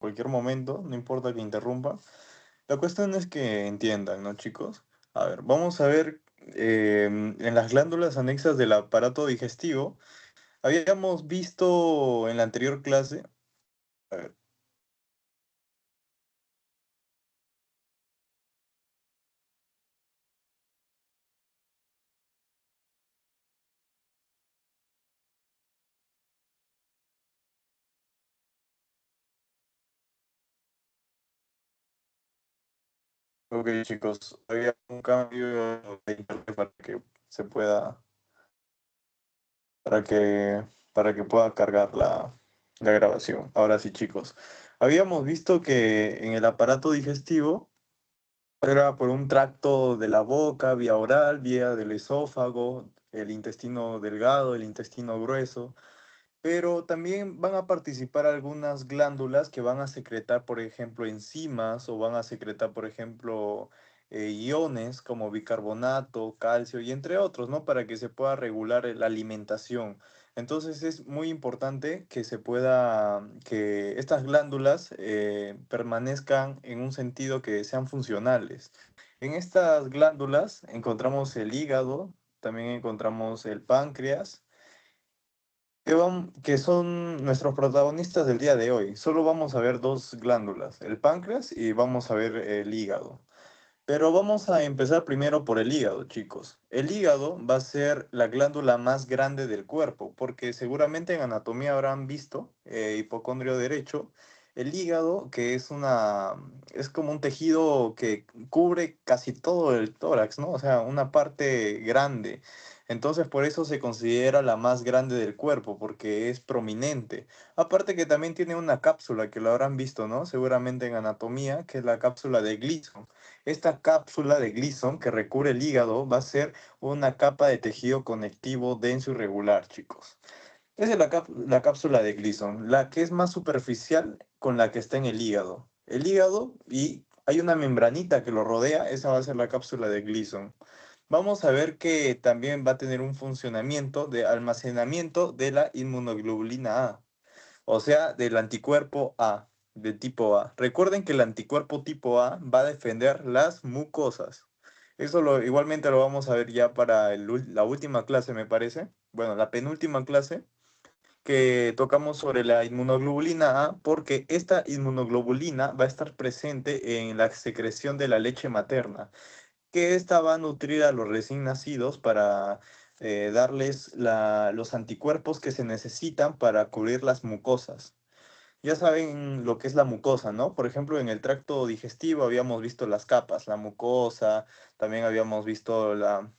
cualquier momento, no importa que interrumpa. La cuestión es que entiendan, ¿no, chicos? A ver, vamos a ver en las glándulas anexas del aparato digestivo. Habíamos visto en la anterior clase, a ver, ok, chicos, había un cambio de internet para que se pueda, para que, para que pueda cargar la grabación. Ahora sí, chicos. Habíamos visto que en el aparato digestivo era por un tracto de la boca, vía oral, vía del esófago, el intestino delgado, el intestino grueso, pero también van a participar algunas glándulas que van a secretar, por ejemplo, enzimas o van a secretar, por ejemplo, iones como bicarbonato, calcio y entre otros, ¿no? Para que se pueda regular la alimentación. Entonces es muy importante que se pueda, que estas glándulas permanezcan en un sentido que sean funcionales. En estas glándulas encontramos el hígado, también encontramos el páncreas que son nuestros protagonistas del día de hoy. Solo vamos a ver dos glándulas, el páncreas y vamos a ver el hígado. Pero vamos a empezar primero por el hígado, chicos. El hígado va a ser la glándula más grande del cuerpo, porque seguramente en anatomía habrán visto hipocondrio derecho. El hígado, que es como un tejido que cubre casi todo el tórax, ¿no? O sea, una parte grande. Entonces, por eso se considera la más grande del cuerpo, porque es prominente. Aparte que también tiene una cápsula, que lo habrán visto, ¿no? Seguramente en anatomía, que es la cápsula de Gleason. Esta cápsula de Gleason que recubre el hígado va a ser una capa de tejido conectivo denso y regular, chicos. Esa es la cápsula de Gleason, la que es más superficial con la que está en el hígado. El hígado y hay una membranita que lo rodea, esa va a ser la cápsula de Gleason. Vamos a ver que también va a tener un funcionamiento de almacenamiento de la inmunoglobulina A, o sea, del anticuerpo A, de tipo A. Recuerden que el anticuerpo tipo A va a defender las mucosas. Igualmente lo vamos a ver ya para la última clase, me parece. Bueno, la penúltima clase que tocamos sobre la inmunoglobulina A, porque esta inmunoglobulina va a estar presente en la secreción de la leche materna, que esta va a nutrir a los recién nacidos para darles los anticuerpos que se necesitan para cubrir las mucosas. Ya saben lo que es la mucosa, ¿no? Por ejemplo, en el tracto digestivo habíamos visto las capas, la mucosa, también habíamos visto la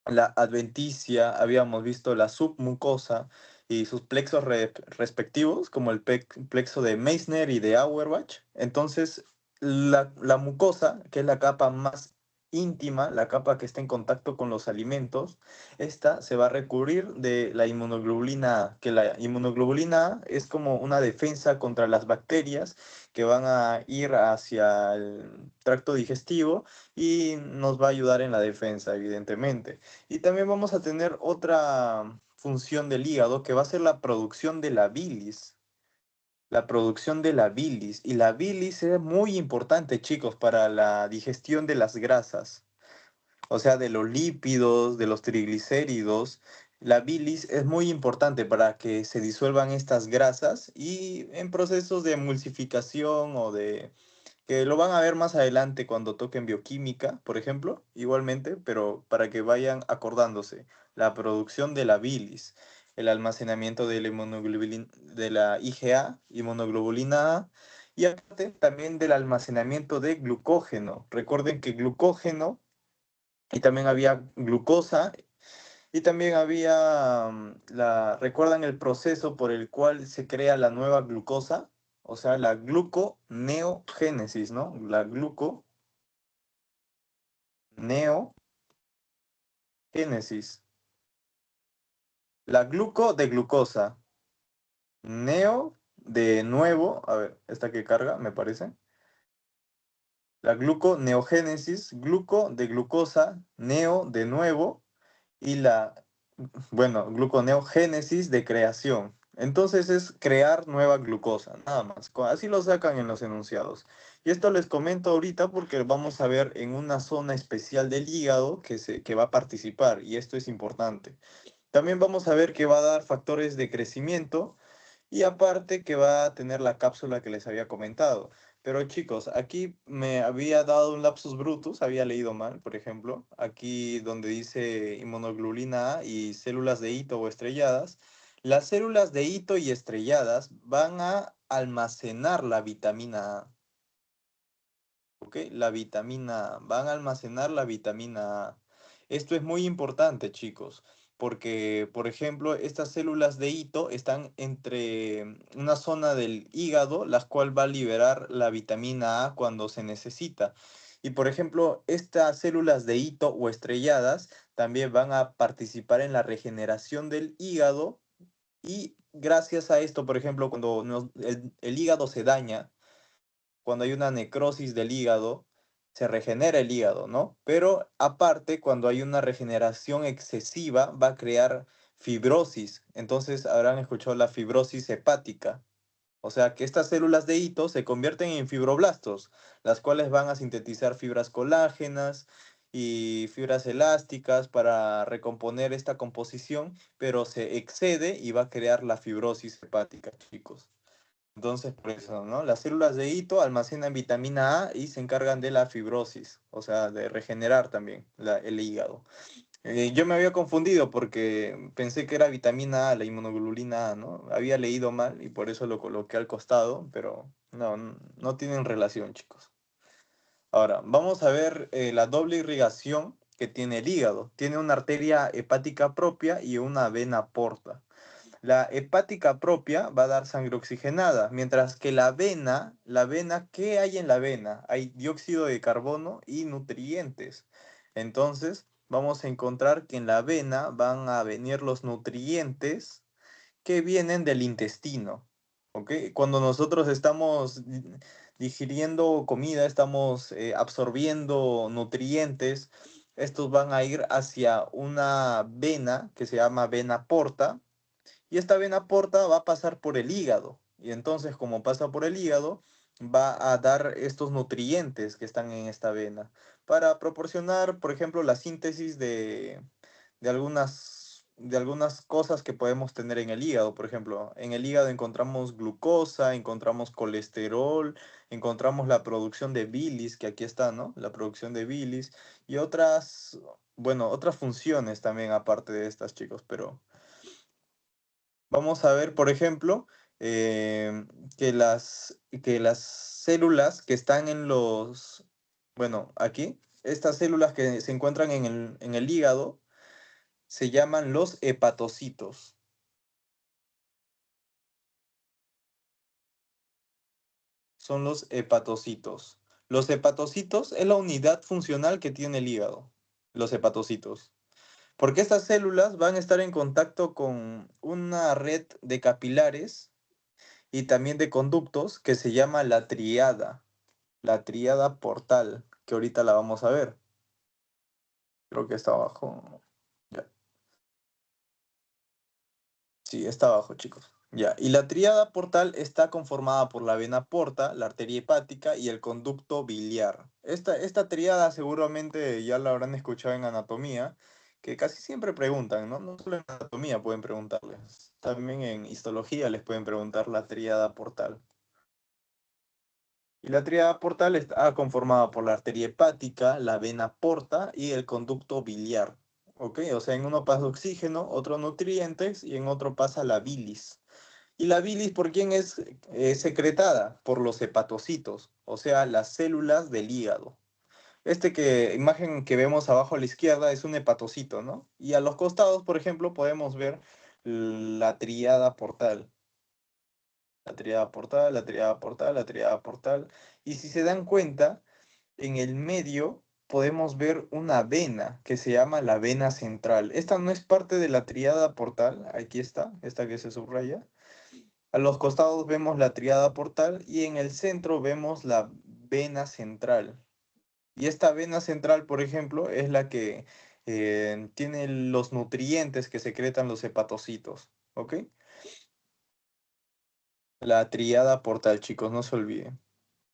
adventicia, habíamos visto la submucosa y sus plexos respectivos, como el plexo de Meissner y de Auerbach. Entonces, la mucosa, que es la capa más íntima, la capa que está en contacto con los alimentos, esta se va a recubrir de la inmunoglobulina A, que la inmunoglobulina A es como una defensa contra las bacterias que van a ir hacia el tracto digestivo y nos va a ayudar en la defensa, evidentemente. Y también vamos a tener otra función del hígado que va a ser la producción de la bilis. La producción de la bilis. Y la bilis es muy importante, chicos, para la digestión de las grasas. O sea, de los lípidos, de los triglicéridos. La bilis es muy importante para que se disuelvan estas grasas y en procesos de emulsificación o de que lo van a ver más adelante cuando toquen bioquímica, por ejemplo, igualmente, pero para que vayan acordándose, la producción de la bilis, el almacenamiento de de la IgA, inmunoglobulina A, y aparte también del almacenamiento de glucógeno. Recuerden que glucógeno, y también había glucosa, y también había ¿recuerdan el proceso por el cual se crea la nueva glucosa? O sea, la gluconeogénesis, ¿no? La gluconeogénesis. La gluco de glucosa. Neo de nuevo. A ver, esta que carga, me parece. La gluconeogénesis, gluco de glucosa, neo de nuevo y la, bueno, gluconeogénesis de creación. Entonces es crear nueva glucosa, nada más. Así lo sacan en los enunciados. Y esto les comento ahorita porque vamos a ver en una zona especial del hígado que va a participar, y esto es importante. También vamos a ver que va a dar factores de crecimiento y aparte que va a tener la cápsula que les había comentado. Pero chicos, aquí me había dado un lapsus brutus, había leído mal, por ejemplo, aquí donde dice inmunoglobulina A y células de hito o estrelladas. Las células de hito y estrelladas van a almacenar la vitamina A. ¿Ok? La vitamina A. Van a almacenar la vitamina A. Esto es muy importante, chicos, porque, por ejemplo, estas células de hito están entre una zona del hígado, la cual va a liberar la vitamina A cuando se necesita. Y, por ejemplo, estas células de hito o estrelladas también van a participar en la regeneración del hígado y gracias a esto, por ejemplo, cuando el hígado se daña, cuando hay una necrosis del hígado, se regenera el hígado, ¿no? Pero aparte, cuando hay una regeneración excesiva, va a crear fibrosis. Entonces habrán escuchado la fibrosis hepática. O sea que estas células de hito se convierten en fibroblastos, las cuales van a sintetizar fibras colágenas y fibras elásticas para recomponer esta composición, pero se excede y va a crear la fibrosis hepática, chicos. Entonces, por eso, ¿no? Las células de hito almacenan vitamina A y se encargan de la fibrosis, o sea, de regenerar también el hígado. Yo me había confundido porque pensé que era vitamina A, la inmunoglobulina A, ¿no? Había leído mal y por eso lo coloqué al costado, pero no, no tienen relación, chicos. Ahora, vamos a ver la doble irrigación que tiene el hígado. Tiene una arteria hepática propia y una vena porta. La hepática propia va a dar sangre oxigenada, mientras que ¿qué hay en la vena? Hay dióxido de carbono y nutrientes. Entonces, vamos a encontrar que en la vena van a venir los nutrientes que vienen del intestino. ¿Ok? Cuando nosotros estamos digiriendo comida, estamos absorbiendo nutrientes, estos van a ir hacia una vena que se llama vena porta y esta vena porta va a pasar por el hígado. Y entonces, como pasa por el hígado, va a dar estos nutrientes que están en esta vena para proporcionar, por ejemplo, la síntesis de algunas cosas que podemos tener en el hígado. Por ejemplo, en el hígado encontramos glucosa, encontramos colesterol, encontramos la producción de bilis, que aquí está, ¿no? La producción de bilis y otras, bueno, otras funciones también aparte de estas, chicos, pero vamos a ver, por ejemplo, que las células que están bueno, aquí, estas células que se encuentran en el hígado, se llaman los hepatocitos. Son los hepatocitos. Los hepatocitos es la unidad funcional que tiene el hígado, los hepatocitos. Porque estas células van a estar en contacto con una red de capilares y también de conductos que se llama la tríada portal, que ahorita la vamos a ver. Creo que está abajo. Ya. Sí, está abajo, chicos. Ya. Y la tríada portal está conformada por la vena porta, la arteria hepática y el conducto biliar. Esta tríada seguramente ya la habrán escuchado en anatomía, que casi siempre preguntan, ¿no? No solo en anatomía pueden preguntarles, también en histología les pueden preguntar la tríada portal. Y la tríada portal está conformada por la arteria hepática, la vena porta y el conducto biliar. ¿Ok? O sea, en uno pasa oxígeno, otro nutrientes y en otro pasa la bilis. ¿Y la bilis por quién es secretada? Por los hepatocitos, o sea, las células del hígado. Imagen que vemos abajo a la izquierda es un hepatocito, ¿no? Y a los costados, por ejemplo, podemos ver la tríada portal. La tríada portal, la tríada portal, la tríada portal. Y si se dan cuenta, en el medio podemos ver una vena que se llama la vena central. Esta no es parte de la tríada portal, aquí está, esta que se subraya. A los costados vemos la tríada portal y en el centro vemos la vena central. Y esta vena central, por ejemplo, es la que tiene los nutrientes que secretan los hepatocitos. ¿Ok? La tríada portal, chicos, no se olviden.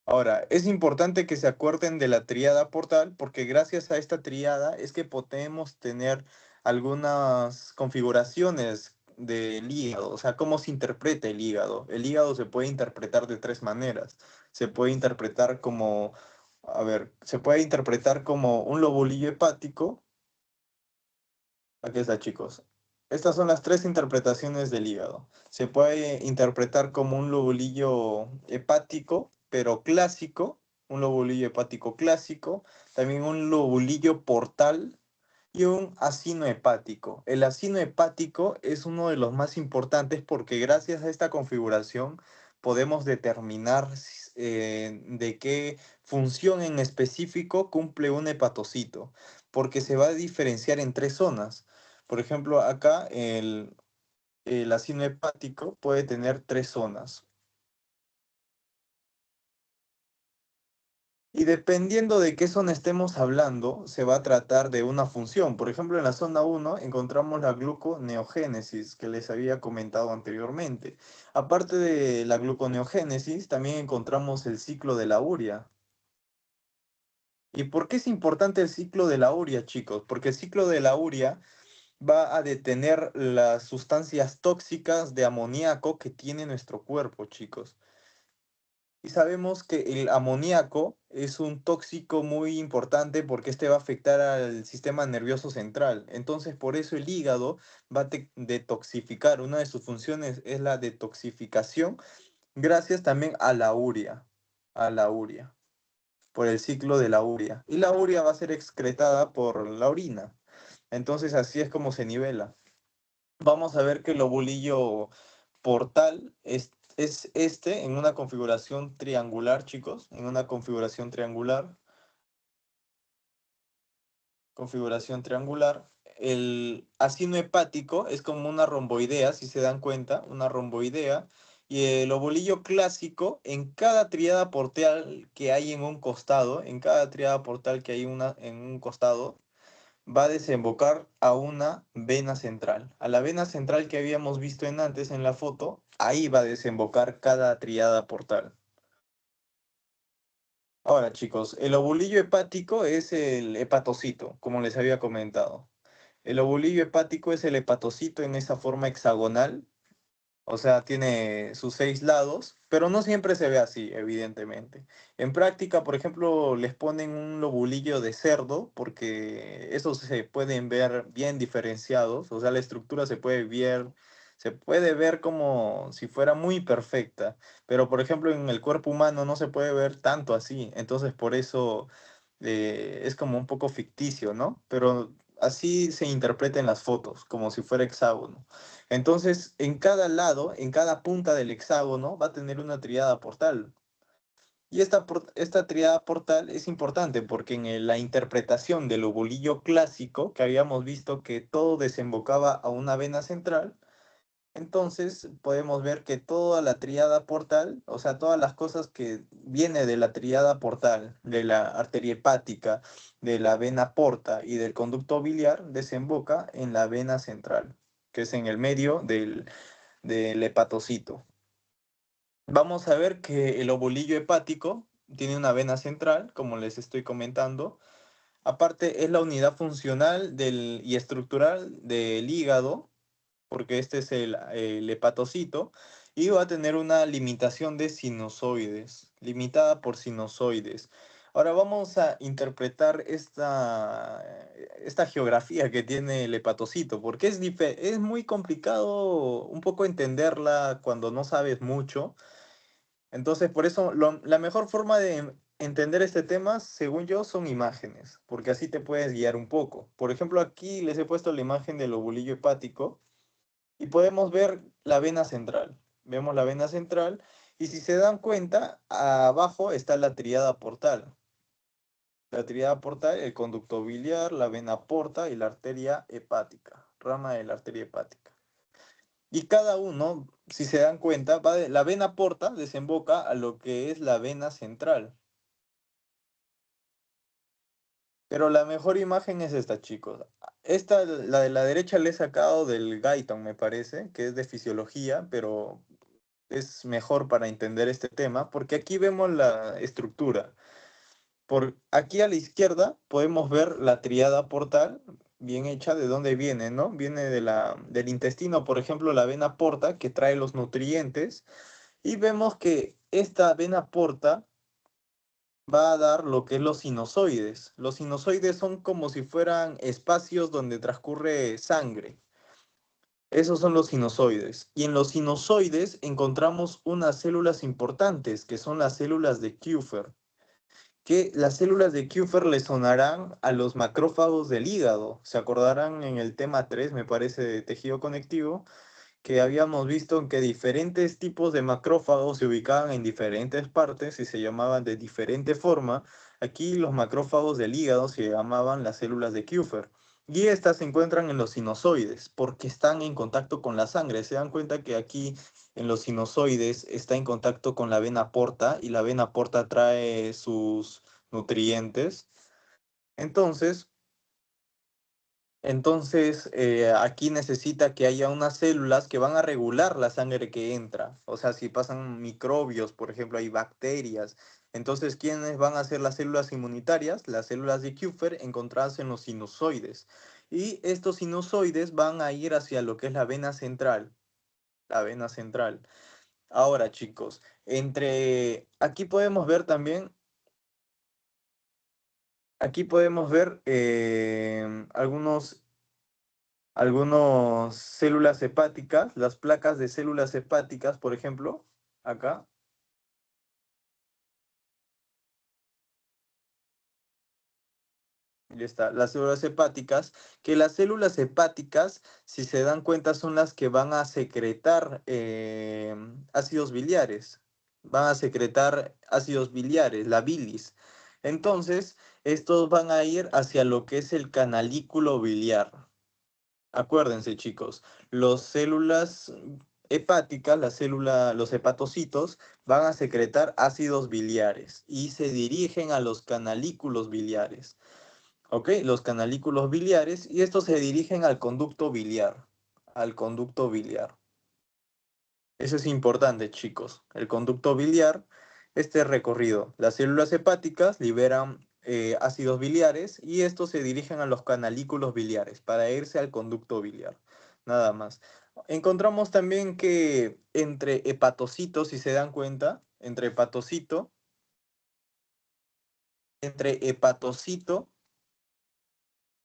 Ahora, es importante que se acuerden de la tríada portal porque gracias a esta tríada es que podemos tener algunas configuraciones del hígado, o sea, cómo se interpreta el hígado. El hígado se puede interpretar de tres maneras. Se puede interpretar como, a ver, se puede interpretar como un lobulillo hepático. Aquí está, chicos. Estas son las tres interpretaciones del hígado. Se puede interpretar como un lobulillo hepático, pero clásico, un lobulillo hepático clásico, también un lobulillo portal y un acino hepático. El acino hepático es uno de los más importantes porque gracias a esta configuración podemos determinar de qué función en específico cumple un hepatocito, porque se va a diferenciar en tres zonas. Por ejemplo, acá el acino hepático puede tener tres zonas. Y dependiendo de qué zona estemos hablando, se va a tratar de una función. Por ejemplo, en la zona uno encontramos la gluconeogénesis que les había comentado anteriormente. Aparte de la gluconeogénesis, también encontramos el ciclo de la urea. ¿Y por qué es importante el ciclo de la urea, chicos? Porque el ciclo de la urea va a detener las sustancias tóxicas de amoníaco que tiene nuestro cuerpo, chicos. Y sabemos que el amoníaco es un tóxico muy importante porque este va a afectar al sistema nervioso central. Entonces, por eso el hígado va a detoxificar. Una de sus funciones es la detoxificación, gracias también a la urea, por el ciclo de la urea. Y la urea va a ser excretada por la orina. Entonces, así es como se nivela. Vamos a ver que el ovulillo portal es este en una configuración triangular, chicos, en una configuración triangular. Configuración triangular. El acino hepático es como una romboidea, si se dan cuenta, una romboidea. Y el ovolillo clásico, en cada triada portal que hay en un costado, en cada triada portal que hay en un costado, va a desembocar a una vena central. A la vena central que habíamos visto antes en la foto, ahí va a desembocar cada triada portal. Ahora, chicos, el ovulillo hepático es el hepatocito, como les había comentado. El ovulillo hepático es el hepatocito en esa forma hexagonal, o sea, tiene sus seis lados, pero no siempre se ve así, evidentemente. En práctica, por ejemplo, les ponen un lobulillo de cerdo porque esos se pueden ver bien diferenciados, o sea, la estructura se puede ver como si fuera muy perfecta, pero por ejemplo en el cuerpo humano no se puede ver tanto así, entonces por eso es como un poco ficticio, ¿no? Pero así se interpreta en las fotos, como si fuera hexágono. Entonces, en cada lado, en cada punta del hexágono, va a tener una triada portal. Y esta triada portal es importante porque en la interpretación del ovulillo clásico, que habíamos visto que todo desembocaba a una vena central, entonces podemos ver que toda la triada portal, o sea, todas las cosas que viene de la triada portal, de la arteria hepática, de la vena porta y del conducto biliar, desemboca en la vena central, que es en el medio del hepatocito. Vamos a ver que el ovolillo hepático tiene una vena central, como les estoy comentando. Aparte, es la unidad funcional y estructural del hígado, porque este es el hepatocito, y va a tener una limitación de sinusoides, limitada por sinusoides. Ahora vamos a interpretar esta geografía que tiene el hepatocito, porque es muy complicado un poco entenderla cuando no sabes mucho. Entonces, por eso la mejor forma de entender este tema, según yo, son imágenes, porque así te puedes guiar un poco. Por ejemplo, aquí les he puesto la imagen del lobulillo hepático y podemos ver la vena central. Vemos la vena central y si se dan cuenta, abajo está la triada portal. La triada portal, el conducto biliar, la vena porta y la arteria hepática, rama de la arteria hepática. Y cada uno, si se dan cuenta, la vena porta desemboca a lo que es la vena central. Pero la mejor imagen es esta, chicos. Esta, la de la derecha, la he sacado del Guyton, me parece, que es de fisiología, pero es mejor para entender este tema, porque aquí vemos la estructura. Por aquí a la izquierda podemos ver la tríada portal bien hecha, de dónde viene, ¿no? Viene del intestino, por ejemplo, la vena porta, que trae los nutrientes, y vemos que esta vena porta va a dar lo que es los sinusoides. Los sinusoides son como si fueran espacios donde transcurre sangre. Esos son los sinusoides. Y en los sinusoides encontramos unas células importantes, que son las células de Kupffer. Que las células de Kupffer le sonarán a los macrófagos del hígado. Se acordarán en el tema 3, me parece, de tejido conectivo, que habíamos visto que diferentes tipos de macrófagos se ubicaban en diferentes partes y se llamaban de diferente forma. Aquí los macrófagos del hígado se llamaban las células de Kupffer. Y estas se encuentran en los sinusoides porque están en contacto con la sangre. Se dan cuenta que aquí en los sinusoides está en contacto con la vena porta y la vena porta trae sus nutrientes. Entonces, aquí necesita que haya unas células que van a regular la sangre que entra. O sea, si pasan microbios, por ejemplo, hay bacterias. Entonces, ¿quiénes van a ser las células inmunitarias? Las células de Kupffer encontradas en los sinusoides. Y estos sinusoides van a ir hacia lo que es la vena central. La vena central. Ahora, chicos, aquí podemos ver algunas células hepáticas, las placas de células hepáticas, por ejemplo, acá. Ya está, las células hepáticas, que las células hepáticas, si se dan cuenta, son las que van a secretar ácidos biliares. Van a secretar ácidos biliares, la bilis. Entonces, estos van a ir hacia lo que es el canalículo biliar. Acuérdense, chicos, las células hepáticas, los hepatocitos, van a secretar ácidos biliares y se dirigen a los canalículos biliares. ¿Ok? Los canalículos biliares y estos se dirigen al conducto biliar. Al conducto biliar. Eso es importante, chicos. El conducto biliar, este recorrido. Las células hepáticas liberan ácidos biliares y estos se dirigen a los canalículos biliares para irse al conducto biliar. Nada más. Encontramos también que entre hepatocitos, si se dan cuenta, entre hepatocito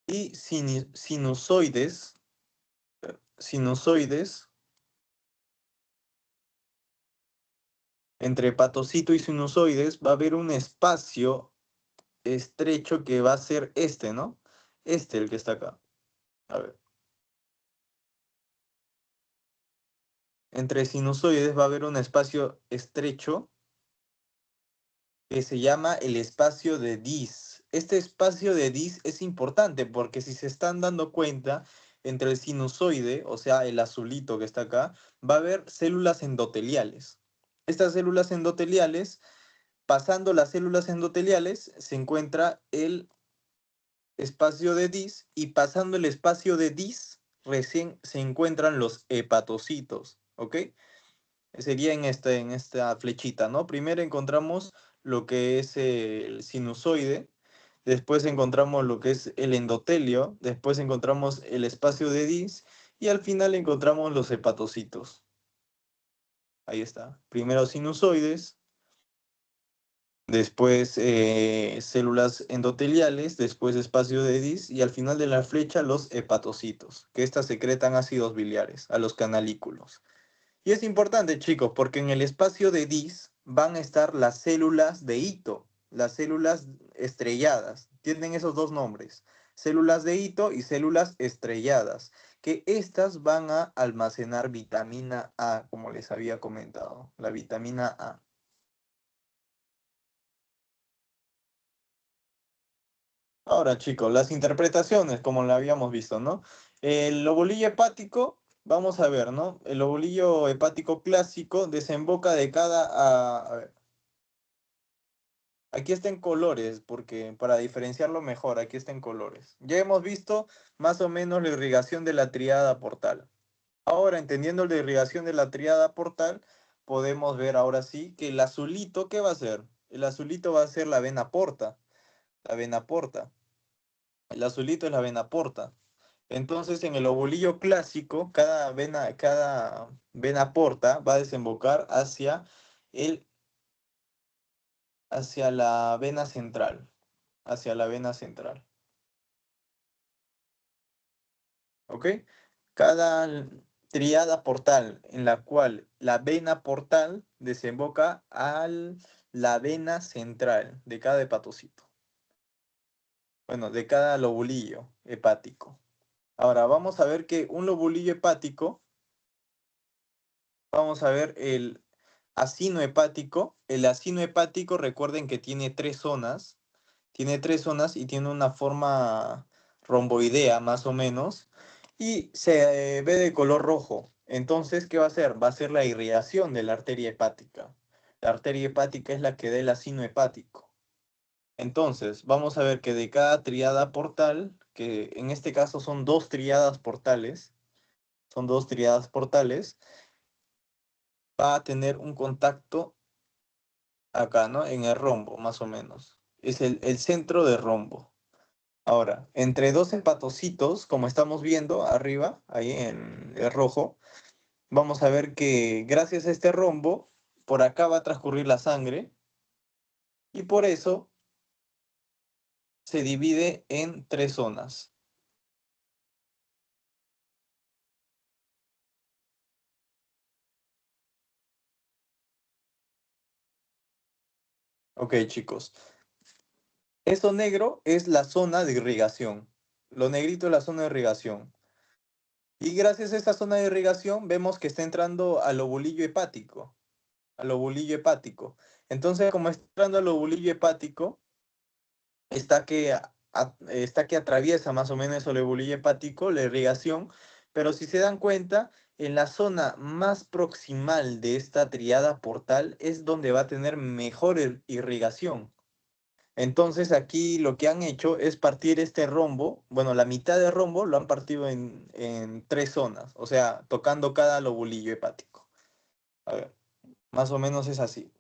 y sinusoides, entre hepatocito y sinusoides va a haber un espacio estrecho que va a ser este, ¿no? Este, el que está acá. A ver. Entre sinusoides va a haber un espacio estrecho que se llama el espacio de Dis. Este espacio de Dis es importante porque si se están dando cuenta, entre el sinusoide, o sea, el azulito que está acá, va a haber células endoteliales. Estas células endoteliales, pasando las células endoteliales, se encuentra el espacio de Dis y pasando el espacio de Dis recién se encuentran los hepatocitos, ¿ok? Sería en esta flechita, ¿no? Primero encontramos lo que es el sinusoide, después encontramos lo que es el endotelio, después encontramos el espacio de Dis y al final encontramos los hepatocitos. Ahí está. Primero sinusoides, después células endoteliales, después espacio de Dis y al final de la flecha los hepatocitos, que estas secretan ácidos biliares a los canalículos. Y es importante, chicos, porque en el espacio de Dis van a estar las células de hito, las células estrelladas. Tienen esos dos nombres, células de hito y células estrelladas, que estas van a almacenar vitamina A, como les había comentado, la vitamina A. Ahora, chicos, las interpretaciones, como lo habíamos visto, ¿no? El lobolillo hepático, vamos a ver, ¿no? El lobolillo hepático clásico desemboca de a ver, aquí está en colores, porque para diferenciarlo mejor, aquí está en colores. Ya hemos visto más o menos la irrigación de la triada portal. Ahora, entendiendo la irrigación de la triada portal, podemos ver ahora sí que el azulito, ¿qué va a ser? El azulito va a ser la vena porta. La vena porta. El azulito es la vena porta. Entonces, en el ovulillo clásico, cada vena porta va a desembocar el, hacia la vena central. Hacia la vena central. ¿Ok? Cada triada portal en la cual la vena portal desemboca a la vena central de cada hepatocito. Bueno, de cada lobulillo hepático. Ahora, vamos a ver que un lobulillo hepático, vamos a ver el acino hepático. El acino hepático, recuerden que tiene tres zonas y tiene una forma romboidea más o menos y se ve de color rojo. Entonces, ¿qué va a hacer? Va a ser la irrigación de la arteria hepática. La arteria hepática es la que da el acino hepático. Entonces, vamos a ver que de cada triada portal, que en este caso son dos triadas portales, va a tener un contacto acá, ¿no? En el rombo, más o menos. Es el centro del rombo. Ahora, entre dos hepatocitos, como estamos viendo arriba, ahí en el rojo, vamos a ver que gracias a este rombo, por acá va a transcurrir la sangre y por eso se divide en tres zonas. Ok, chicos. Eso negro es la zona de irrigación. Lo negrito es la zona de irrigación. Y gracias a esta zona de irrigación vemos que está entrando al ovulillo hepático. Al ovulillo hepático. Entonces, como está entrando al ovulillo hepático, está que atraviesa más o menos el ovulillo hepático, la irrigación, pero si se dan cuenta, en la zona más proximal de esta triada portal es donde va a tener mejor irrigación. Entonces aquí lo que han hecho es partir este rombo, bueno, la mitad del rombo lo han partido en tres zonas, o sea, tocando cada lobulillo hepático. A ver, más o menos es así.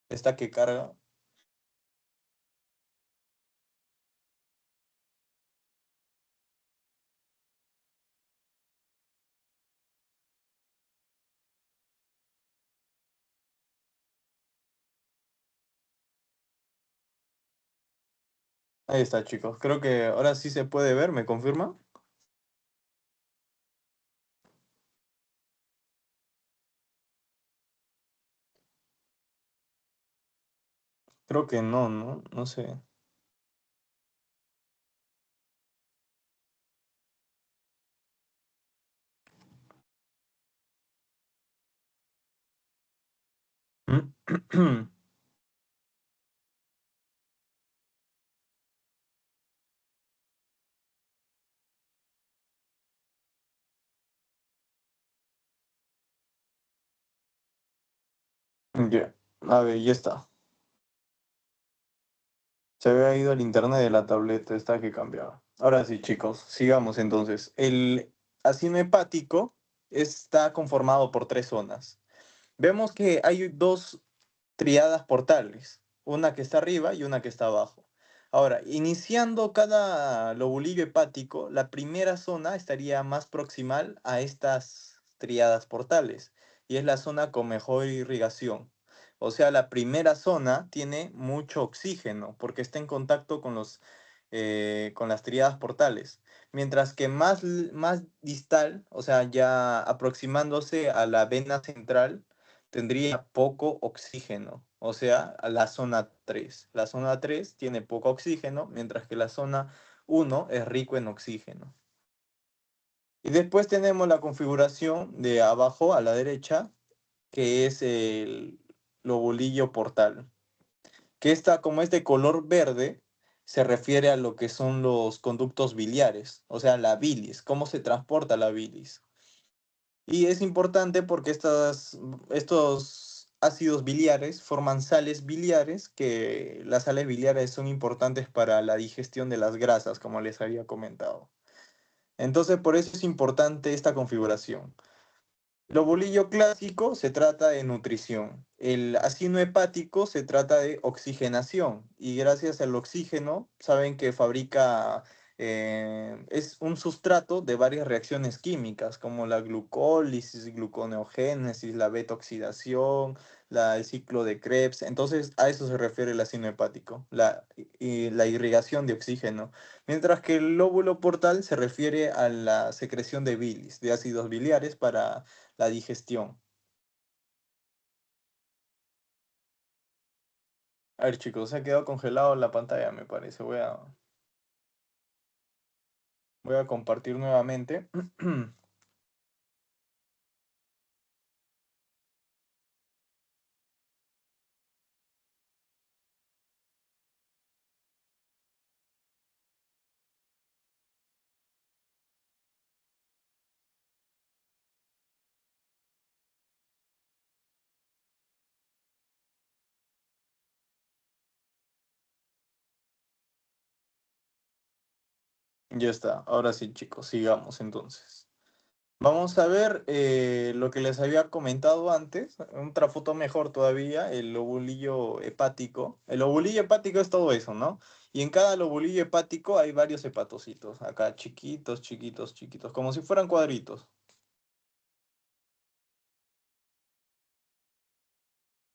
Esta que carga. Ahí está, chicos. Creo que ahora sí se puede ver, ¿me confirma? Creo que no, ¿no? No sé. Ya. A ver, ya está. Se había ido el internet de la tableta esta que cambiaba. Ahora sí, chicos, sigamos entonces. El acino hepático está conformado por tres zonas. Vemos que hay dos triadas portales, una que está arriba y una que está abajo. Ahora, iniciando cada lobulillo hepático, la primera zona estaría más proximal a estas triadas portales y es la zona con mejor irrigación. O sea, la primera zona tiene mucho oxígeno porque está en contacto con las triadas portales. Mientras que más distal, o sea, ya aproximándose a la vena central, tendría poco oxígeno, o sea, a la zona 3. La zona 3 tiene poco oxígeno, mientras que la zona 1 es rico en oxígeno. Y después tenemos la configuración de abajo a la derecha, que es el lobulillo portal, que está como es de color verde, se refiere a lo que son los conductos biliares, o sea, la bilis, cómo se transporta la bilis. Y es importante porque estos ácidos biliares forman sales biliares, que las sales biliares son importantes para la digestión de las grasas, como les había comentado. Entonces, por eso es importante esta configuración. El bolillo clásico se trata de nutrición. El ácido hepático se trata de oxigenación. Y gracias al oxígeno, saben que fabrica, es un sustrato de varias reacciones químicas, como la glucólisis, gluconeogénesis, la beta-oxidación, el ciclo de Krebs. Entonces, a eso se refiere el ácido hepático, y la irrigación de oxígeno. Mientras que el lóbulo portal se refiere a la secreción de bilis, de ácidos biliares para la digestión. A ver, chicos, se ha quedado congelado la pantalla, me parece. Voy a compartir nuevamente. Ya está. Ahora sí, chicos, sigamos entonces. Vamos a ver lo que les había comentado antes, otra foto mejor todavía, el lobulillo hepático. El lobulillo hepático es todo eso, ¿no? Y en cada lobulillo hepático hay varios hepatocitos, acá chiquitos, chiquitos, chiquitos, como si fueran cuadritos,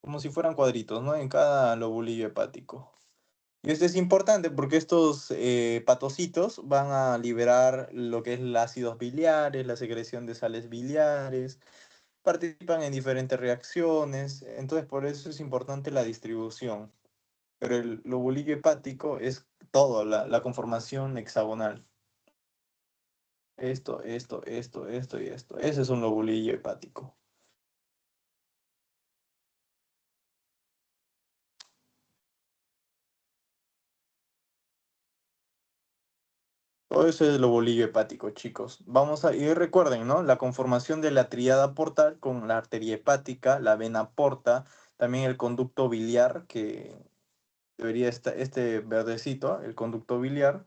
como si fueran cuadritos, ¿no? En cada lobulillo hepático. Y esto es importante porque estos patocitos van a liberar lo que es los ácidos biliares, la secreción de sales biliares, participan en diferentes reacciones, entonces por eso es importante la distribución. Pero el lobulillo hepático es todo, la conformación hexagonal. Esto y esto. Ese es un lobulillo hepático. Todo eso es el lobulillo hepático, chicos. Y recuerden, ¿no? La conformación de la tríada portal con la arteria hepática, la vena porta, también el conducto biliar, que debería estar este verdecito, el conducto biliar.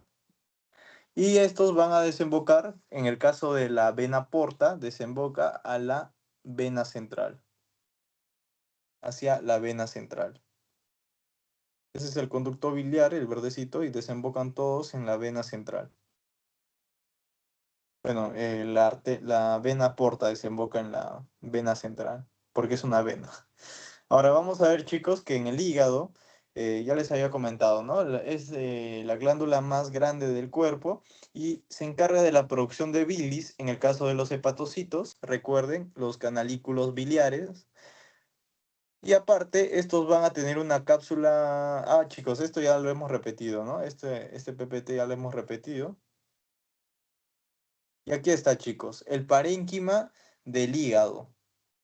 Y estos van a desembocar, en el caso de la vena porta, desemboca a la vena central, hacia la vena central. Ese es el conducto biliar, el verdecito, y desembocan todos en la vena central. Bueno, la vena porta desemboca en la vena central, porque es una vena. Ahora vamos a ver, chicos, que en el hígado, ya les había comentado, ¿no? Es la glándula más grande del cuerpo y se encarga de la producción de bilis. En el caso de los hepatocitos, recuerden, los canalículos biliares. Y aparte, estos van a tener una cápsula. Ah, chicos, esto ya lo hemos repetido, ¿no? Este PPT ya lo hemos repetido. Y aquí está, chicos, el parénquima del hígado.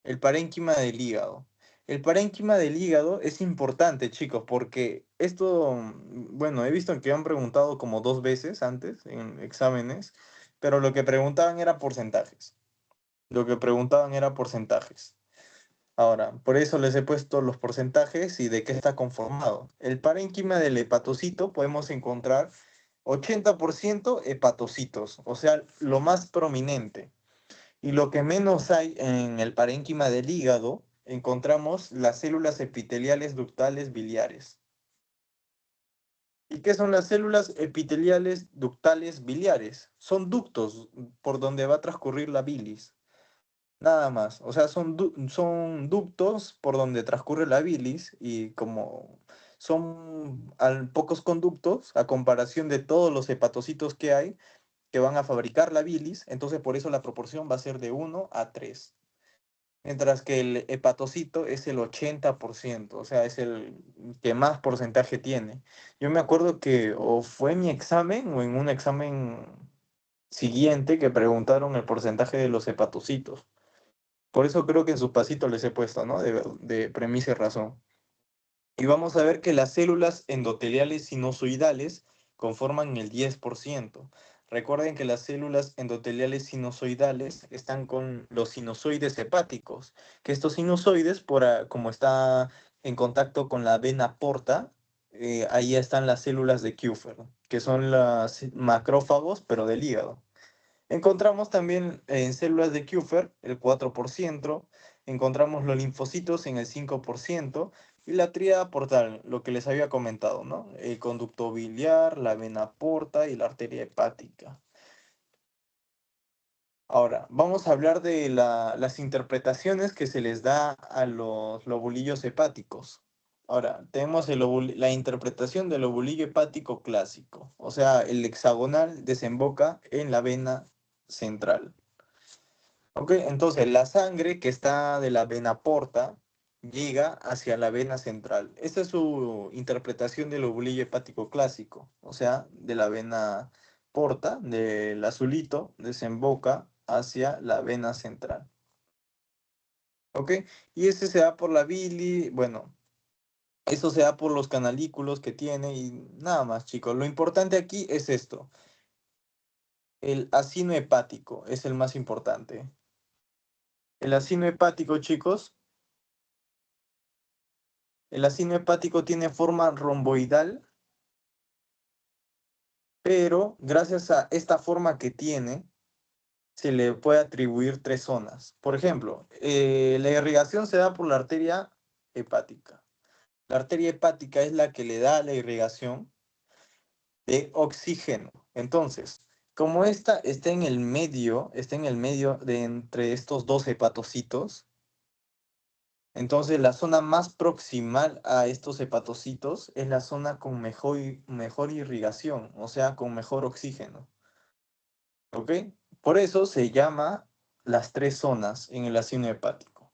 El parénquima del hígado. El parénquima del hígado es importante, chicos, porque esto, bueno, he visto que han preguntado como 2 veces antes en exámenes, pero lo que preguntaban era porcentajes. Lo que preguntaban era porcentajes. Ahora, por eso les he puesto los porcentajes y de qué está conformado. El parénquima del hepatocito podemos encontrar 80% hepatocitos, o sea, lo más prominente. Y lo que menos hay en el parénquima del hígado, encontramos las células epiteliales ductales biliares. ¿Y qué son las células epiteliales ductales biliares? Son ductos por donde va a transcurrir la bilis. Nada más. O sea, son ductos por donde transcurre la bilis y como son pocos conductos a comparación de todos los hepatocitos que hay que van a fabricar la bilis, entonces por eso la proporción va a ser de 1 a 3. Mientras que el hepatocito es el 80%, o sea, es el que más porcentaje tiene. Yo me acuerdo que o fue en mi examen o en un examen siguiente que preguntaron el porcentaje de los hepatocitos. Por eso creo que en sus pasitos les he puesto, ¿no? De premisa y razón. Y vamos a ver que las células endoteliales sinusoidales conforman el 10%. Recuerden que las células endoteliales sinusoidales están con los sinusoides hepáticos, que estos sinusoides, como está en contacto con la vena porta, ahí están las células de Kupffer, que son los macrófagos, pero del hígado. Encontramos también en células de Kupffer el 4%, encontramos los linfocitos en el 5% y la tríada portal, lo que les había comentado, ¿no? El conducto biliar, la vena porta y la arteria hepática. Ahora, vamos a hablar de las interpretaciones que se les da a los lobulillos hepáticos. Ahora, tenemos la interpretación del lobulillo hepático clásico, o sea, el hexagonal desemboca en la vena central. ¿Ok? Entonces, la sangre que está de la vena porta llega hacia la vena central. Esta es su interpretación del lobulillo hepático clásico, o sea, de la vena porta, del azulito, desemboca hacia la vena central. ¿Ok? Y ese se da por la bili, bueno, eso se da por los canalículos que tiene y nada más, chicos. Lo importante aquí es esto. El acino hepático es el más importante. El acino hepático, chicos, el acino hepático tiene forma romboidal, pero gracias a esta forma que tiene, se le puede atribuir tres zonas. Por ejemplo, la irrigación se da por la arteria hepática. La arteria hepática es la que le da la irrigación de oxígeno. Entonces, como esta está en el medio de entre estos dos hepatocitos, entonces la zona más proximal a estos hepatocitos es la zona con mejor irrigación, o sea, con mejor oxígeno. ¿Ok? Por eso se llama las tres zonas en el ácido hepático.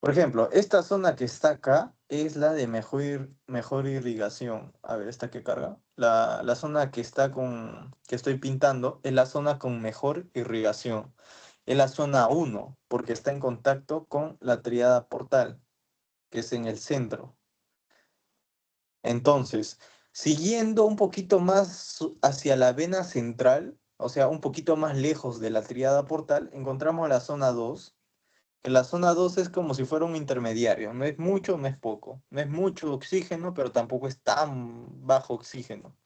Por ejemplo, esta zona que está acá es la de mejor irrigación. A ver, esta que carga. La zona que que estoy pintando es la zona con mejor irrigación. Es la zona 1 porque está en contacto con la tríada portal, que es en el centro. Entonces, siguiendo un poquito más hacia la vena central, o sea, un poquito más lejos de la tríada portal, encontramos la zona 2. Que la zona 2 es como si fuera un intermediario, no es mucho, no es poco, no es mucho oxígeno, pero tampoco es tan bajo oxígeno,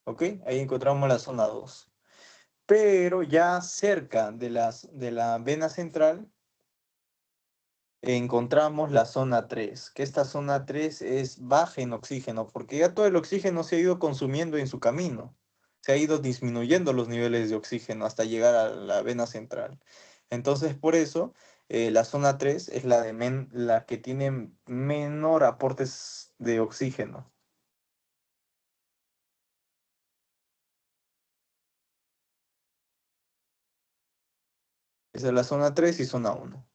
¿ok? Ahí encontramos la zona 2. Pero ya cerca de la vena central encontramos la zona 3, que esta zona 3 es baja en oxígeno, porque ya todo el oxígeno se ha ido consumiendo en su camino, se ha ido disminuyendo los niveles de oxígeno hasta llegar a la vena central. Entonces, por eso, la zona 3 es la que tiene menor aportes de oxígeno. Esa es la zona 3 y zona 1.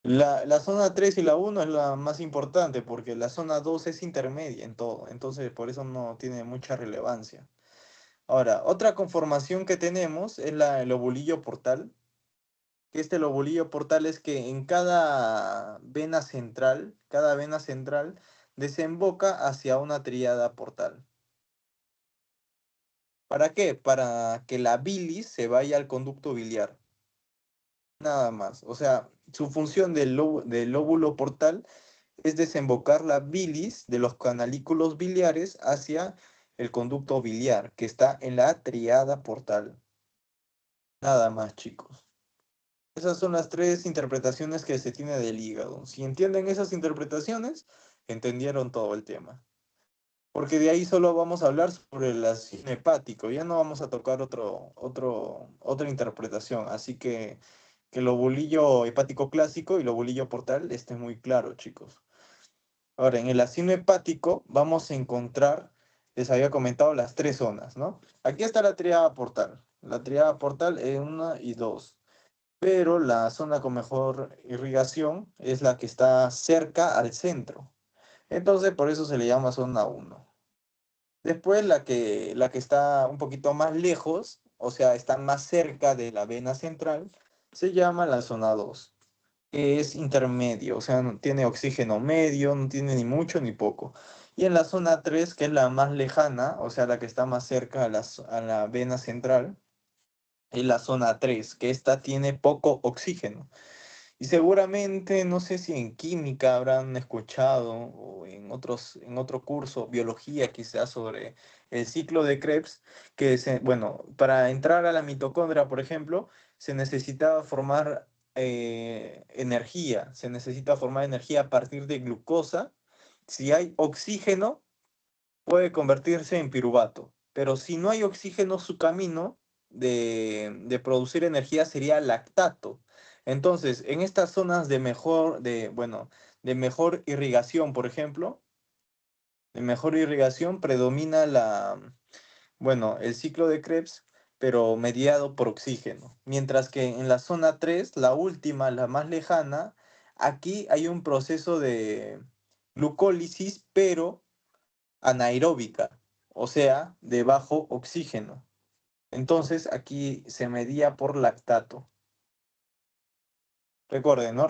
La zona 3 y la 1 es la más importante porque la zona 2 es intermedia en todo, entonces por eso no tiene mucha relevancia. Ahora, otra conformación que tenemos es el lobulillo portal, que este lobulillo portal es que en cada vena central desemboca hacia una tríada portal. ¿Para qué? Para que la bilis se vaya al conducto biliar, nada más. O sea, su función del lóbulo portal es desembocar la bilis de los canalículos biliares hacia el conducto biliar, que está en la tríada portal. Nada más, chicos. Esas son las tres interpretaciones que se tiene del hígado. Si entienden esas interpretaciones, entendieron todo el tema. Porque de ahí solo vamos a hablar sobre el ácido hepático, ya no vamos a tocar otra interpretación. Así que lo bolillo hepático clásico y lo bolillo portal estén muy claro, chicos. Ahora, en el ácido hepático vamos a encontrar, les había comentado, las tres zonas, ¿no? Aquí está la triada portal. La triada portal es 1 y 2, pero la zona con mejor irrigación es la que está cerca al centro. Entonces, por eso se le llama zona 1. Después, la que está un poquito más lejos, o sea, está más cerca de la vena central, se llama la zona 2, que es intermedio, o sea, no tiene oxígeno medio, no tiene ni mucho ni poco. Y en la zona 3, que es la más lejana, o sea, la que está más cerca a la vena central, es la zona 3, que esta tiene poco oxígeno. Y seguramente, no sé si en química habrán escuchado o en otro curso, biología quizás, sobre el ciclo de Krebs, bueno, para entrar a la mitocondria, por ejemplo, se necesitaba formar energía, se necesita formar energía a partir de glucosa. Si hay oxígeno, puede convertirse en piruvato, pero si no hay oxígeno, su camino de producir energía sería lactato. Entonces, en estas zonas bueno, de mejor irrigación, por ejemplo, de mejor irrigación predomina bueno, el ciclo de Krebs, pero mediado por oxígeno. Mientras que en la zona 3, la última, la más lejana, aquí hay un proceso de glucólisis, pero anaeróbica, o sea, de bajo oxígeno. Entonces aquí se medía por lactato. Recuerden, ¿no?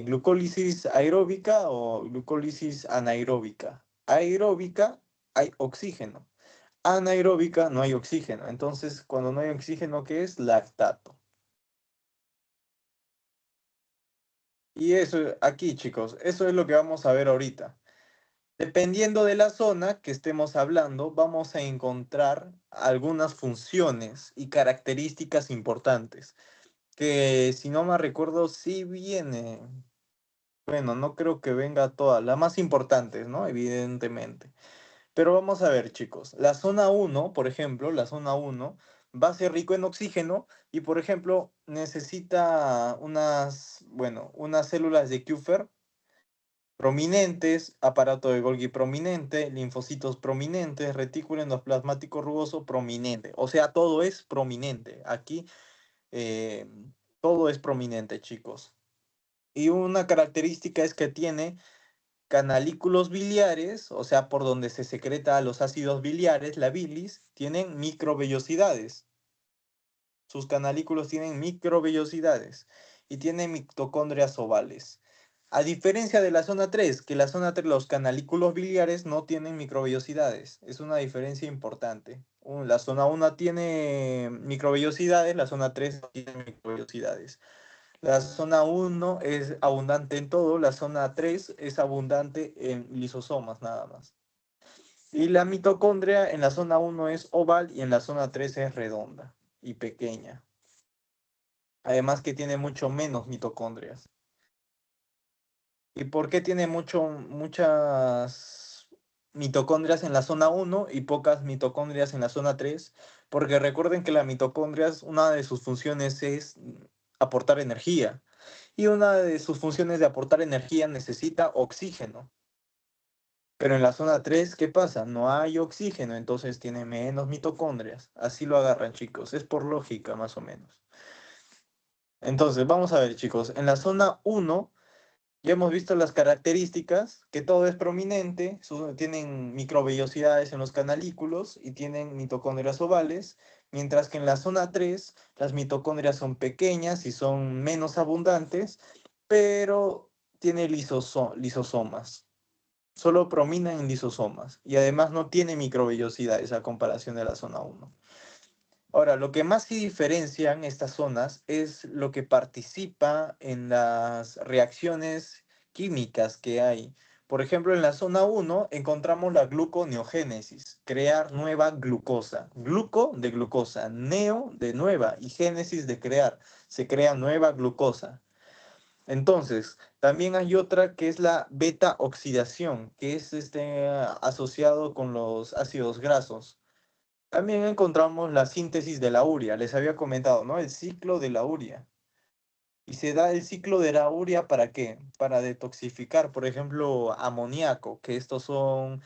Glucólisis aeróbica o glucólisis anaeróbica. Aeróbica hay oxígeno. Anaeróbica no hay oxígeno. Entonces, cuando no hay oxígeno, ¿qué es? Lactato. Y eso, aquí, chicos, eso es lo que vamos a ver ahorita. Dependiendo de la zona que estemos hablando, vamos a encontrar algunas funciones y características importantes, que si no me recuerdo, sí viene, bueno, no creo que venga todas, las más importantes, ¿no? Evidentemente. Pero vamos a ver, chicos, la zona uno, por ejemplo, la zona uno va a ser rico en oxígeno y, por ejemplo, necesita bueno, unas células de Kupffer prominentes, aparato de Golgi prominente, linfocitos prominentes, retículo endoplasmático rugoso prominente. O sea, todo es prominente. Aquí eh, todo es prominente, chicos. Y una característica es que tiene canalículos biliares, o sea, por donde se secreta los ácidos biliares, la bilis, tienen microvellosidades. Sus canalículos tienen microvellosidades y tienen mitocondrias ovales. A diferencia de la zona 3, que la zona 3 los canalículos biliares no tienen microvellosidades. Es una diferencia importante. La zona 1 tiene microvellosidades, la zona 3 no tiene microvellosidades. La zona 1 es abundante en todo, la zona 3 es abundante en lisosomas nada más. Y la mitocondria en la zona 1 es oval y en la zona 3 es redonda y pequeña. Además que tiene mucho menos mitocondrias. ¿Y por qué tiene muchas mitocondrias en la zona 1 y pocas mitocondrias en la zona 3? Porque recuerden que la mitocondria, una de sus funciones es aportar energía. Y una de sus funciones de aportar energía necesita oxígeno. Pero en la zona 3, ¿qué pasa? No hay oxígeno, entonces tiene menos mitocondrias. Así lo agarran, chicos. Es por lógica, más o menos. Entonces, vamos a ver, chicos. En la zona 1 ya hemos visto las características, que todo es prominente, tienen microvellosidades en los canalículos y tienen mitocondrias ovales, mientras que en la zona 3 las mitocondrias son pequeñas y son menos abundantes, pero tiene lisosomas. Solo promina en lisosomas y además no tiene microvellosidades a comparación de la zona 1. Ahora, lo que más sí diferencian estas zonas es lo que participa en las reacciones químicas que hay. Por ejemplo, en la zona 1 encontramos la gluconeogénesis, crear nueva glucosa. Gluco de glucosa, neo de nueva y génesis de crear. Se crea nueva glucosa. Entonces, también hay otra que es la beta oxidación, que es asociado con los ácidos grasos. También encontramos la síntesis de la urea, les había comentado, ¿no? El ciclo de la urea. Y se da el ciclo de la urea ¿para qué? Para detoxificar, por ejemplo, amoníaco, que estos son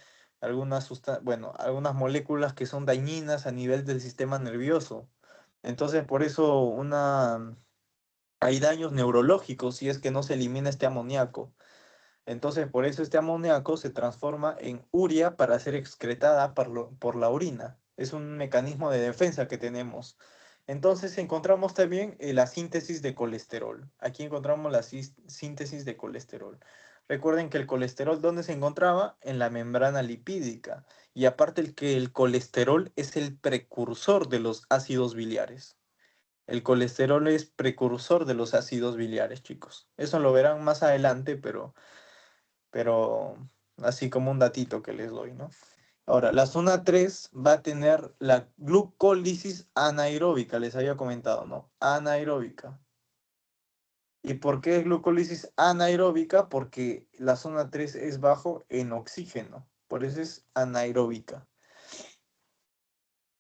bueno, algunas moléculas que son dañinas a nivel del sistema nervioso. Entonces, por eso hay daños neurológicos si es que no se elimina este amoníaco. Entonces, por eso este amoníaco se transforma en urea para ser excretada por la orina. Es un mecanismo de defensa que tenemos. Entonces, encontramos también la síntesis de colesterol. Aquí encontramos la síntesis de colesterol. Recuerden que el colesterol, ¿dónde se encontraba? En la membrana lipídica. Y aparte que el colesterol es el precursor de los ácidos biliares. El colesterol es precursor de los ácidos biliares, chicos. Eso lo verán más adelante, pero así como un datito que les doy, ¿no? Ahora, la zona 3 va a tener la glucólisis anaeróbica, les había comentado, ¿no? Anaeróbica. ¿Y por qué es glucólisis anaeróbica? Porque la zona 3 es bajo en oxígeno, por eso es anaeróbica.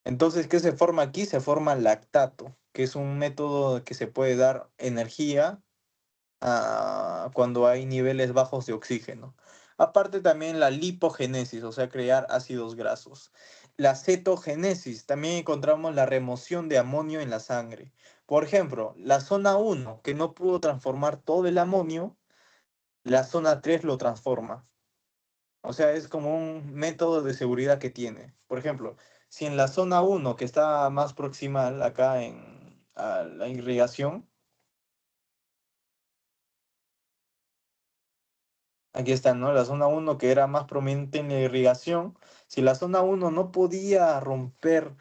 Entonces, ¿qué se forma aquí? Se forma lactato, que es un método que se puede dar energía cuando hay niveles bajos de oxígeno. Aparte también la lipogénesis, o sea, crear ácidos grasos. La cetogénesis, también encontramos la remoción de amonio en la sangre. Por ejemplo, la zona 1, que no pudo transformar todo el amonio, la zona 3 lo transforma. O sea, es como un método de seguridad que tiene. Por ejemplo, si en la zona 1, que está más proximal acá a la irrigación, aquí está, ¿no? La zona 1 que era más prominente en la irrigación. Si la zona 1 no podía romper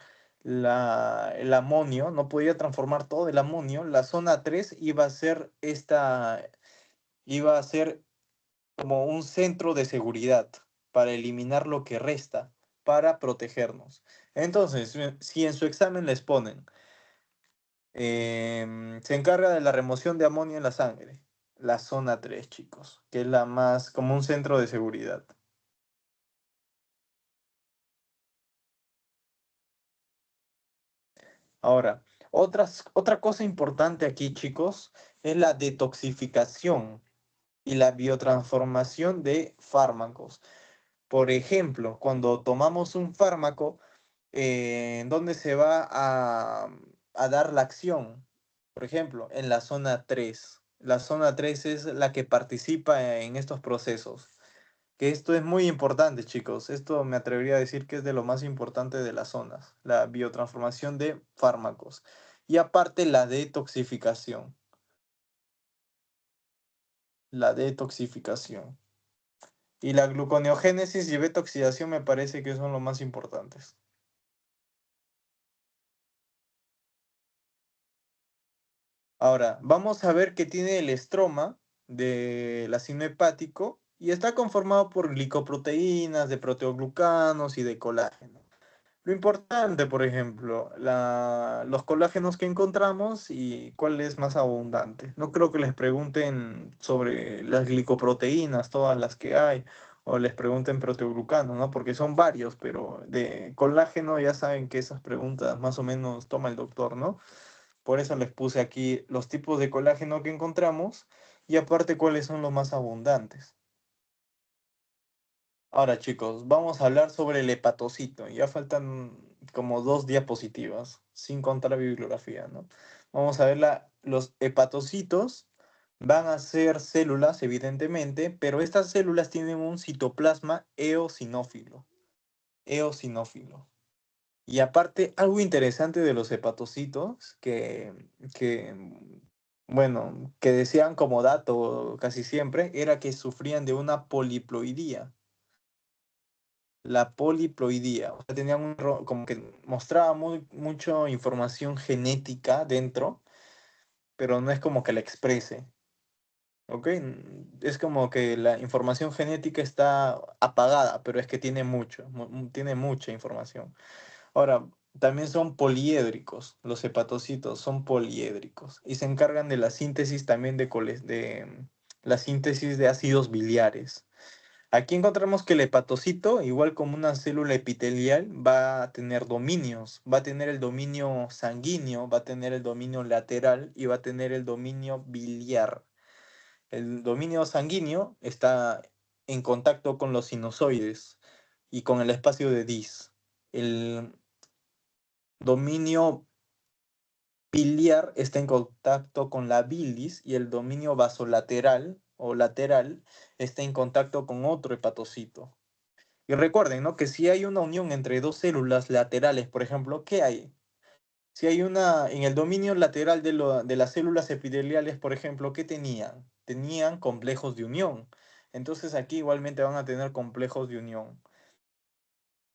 el amonio, no podía transformar todo el amonio, la zona 3 iba a ser como un centro de seguridad para eliminar lo que resta, para protegernos. Entonces, si en su examen les ponen, se encarga de la remoción de amonio en la sangre, la zona 3, chicos, que es la más como un centro de seguridad. Ahora, otra cosa importante aquí, chicos, es la detoxificación y la biotransformación de fármacos. Por ejemplo, cuando tomamos un fármaco, ¿en dónde se va a dar la acción? Por ejemplo, en la zona 3. La zona 3 es la que participa en estos procesos. Que esto es muy importante, chicos. Esto me atrevería a decir que es de lo más importante de las zonas, la biotransformación de fármacos. Y aparte la detoxificación. La detoxificación. Y la gluconeogénesis y beta-oxidación me parece que son los más importantes. Ahora, vamos a ver qué tiene el estroma del ácido hepático y está conformado por glicoproteínas, de proteoglucanos y de colágeno. Lo importante, por ejemplo, los colágenos que encontramos y cuál es más abundante. No creo que les pregunten sobre las glicoproteínas, todas las que hay, o les pregunten proteoglucanos, ¿no? Porque son varios, pero de colágeno ya saben que esas preguntas más o menos toma el doctor, ¿no? Por eso les puse aquí los tipos de colágeno que encontramos y aparte cuáles son los más abundantes. Ahora, chicos, vamos a hablar sobre el hepatocito. Ya faltan como 2 diapositivas, sin contar la bibliografía, ¿no? Vamos a ver los hepatocitos. Van a ser células, evidentemente, pero estas células tienen un citoplasma eosinófilo. Eosinófilo. Y aparte, algo interesante de los hepatocitos, bueno, que decían como dato casi siempre, era que sufrían de una poliploidía. La poliploidía, o sea, tenían como que mostraba mucha información genética dentro, pero no es como que la exprese, ¿ok? Es como que la información genética está apagada, pero es que tiene tiene mucha información. Ahora, también son poliédricos, los hepatocitos son poliédricos y se encargan de la síntesis también de la síntesis de ácidos biliares. Aquí encontramos que el hepatocito, igual como una célula epitelial, va a tener dominios. Va a tener el dominio sanguíneo, va a tener el dominio lateral y va a tener el dominio biliar. El dominio sanguíneo está en contacto con los sinusoides y con el espacio de Dis. El dominio biliar está en contacto con la bilis y el dominio vasolateral o lateral está en contacto con otro hepatocito. Y recuerden, ¿no? Que si hay una unión entre dos células laterales, por ejemplo, ¿qué hay? Si hay en el dominio lateral de las células epiteliales, por ejemplo, ¿qué tenían? Tenían complejos de unión. Entonces aquí igualmente van a tener complejos de unión.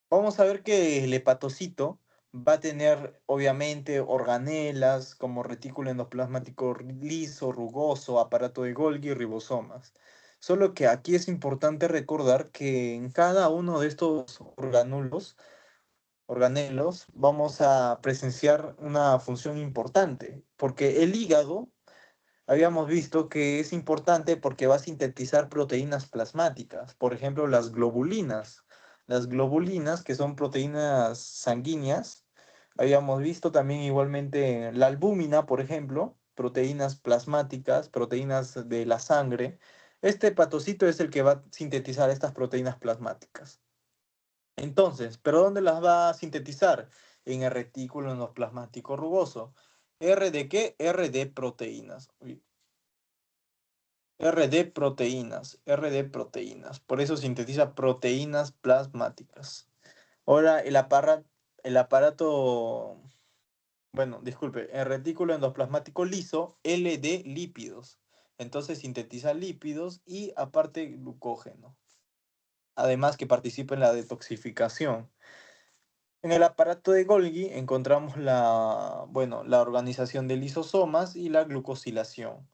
Vamos a ver que el hepatocito va a tener obviamente organelas como retículo endoplasmático liso, rugoso, aparato de Golgi y ribosomas. Solo que aquí es importante recordar que en cada uno de estos organelos, vamos a presenciar una función importante, porque el hígado habíamos visto que es importante porque va a sintetizar proteínas plasmáticas, por ejemplo, las globulinas. Las globulinas, que son proteínas sanguíneas, habíamos visto también igualmente la albúmina, por ejemplo, proteínas plasmáticas, proteínas de la sangre. Este hepatocito es el que va a sintetizar estas proteínas plasmáticas. Entonces, ¿pero dónde las va a sintetizar? En el retículo endoplasmático rugoso. ¿R de qué? R de proteínas. Uy, R de proteínas, R de proteínas. Por eso sintetiza proteínas plasmáticas. Ahora, el aparato, bueno, disculpe, el retículo endoplasmático liso, L de lípidos. Entonces sintetiza lípidos y aparte glucógeno. Además que participa en la detoxificación. En el aparato de Golgi encontramos bueno, la organización de lisosomas y la glucosilación.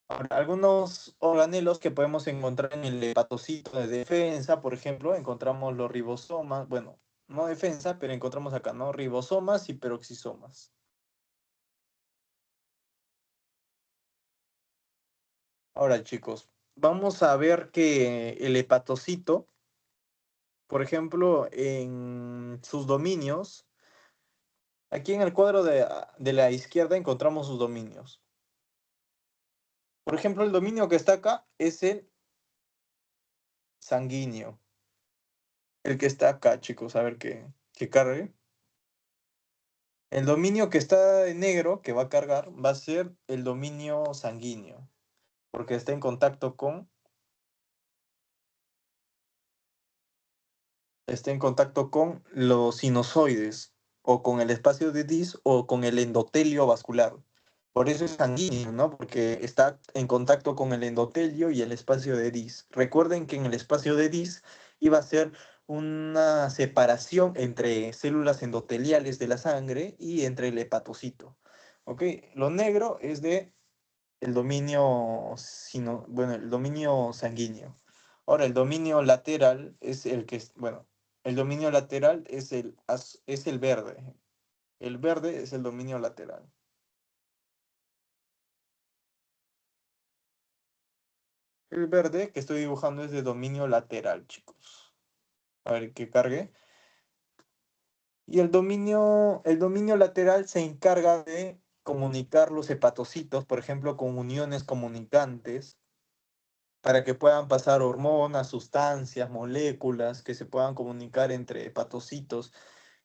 Ahora, algunos organelos que podemos encontrar en el hepatocito de defensa, por ejemplo, encontramos los ribosomas, bueno, no defensa, pero encontramos acá, ¿no? Ribosomas y peroxisomas. Ahora, chicos, vamos a ver que el hepatocito, por ejemplo, en sus dominios, aquí en el cuadro de la izquierda encontramos sus dominios. Por ejemplo, el dominio que está acá es el sanguíneo. El que está acá, chicos, a ver que cargue. El dominio que está en negro, que va a cargar, va a ser el dominio sanguíneo, porque está en contacto con los sinusoides, o con el espacio de Dis, o con el endotelio vascular. Por eso es sanguíneo, ¿no? Porque está en contacto con el endotelio y el espacio de Dis. Recuerden que en el espacio de Dis iba a ser una separación entre células endoteliales de la sangre y entre el hepatocito. ¿Ok? Lo negro es de el dominio, bueno, el dominio sanguíneo. Ahora, el dominio lateral es el que, bueno, el dominio lateral es el verde. El verde es el dominio lateral. El verde que estoy dibujando es de dominio lateral, chicos. A ver que cargue. Y el dominio lateral se encarga de comunicar los hepatocitos, por ejemplo, con uniones comunicantes, para que puedan pasar hormonas, sustancias, moléculas que se puedan comunicar entre hepatocitos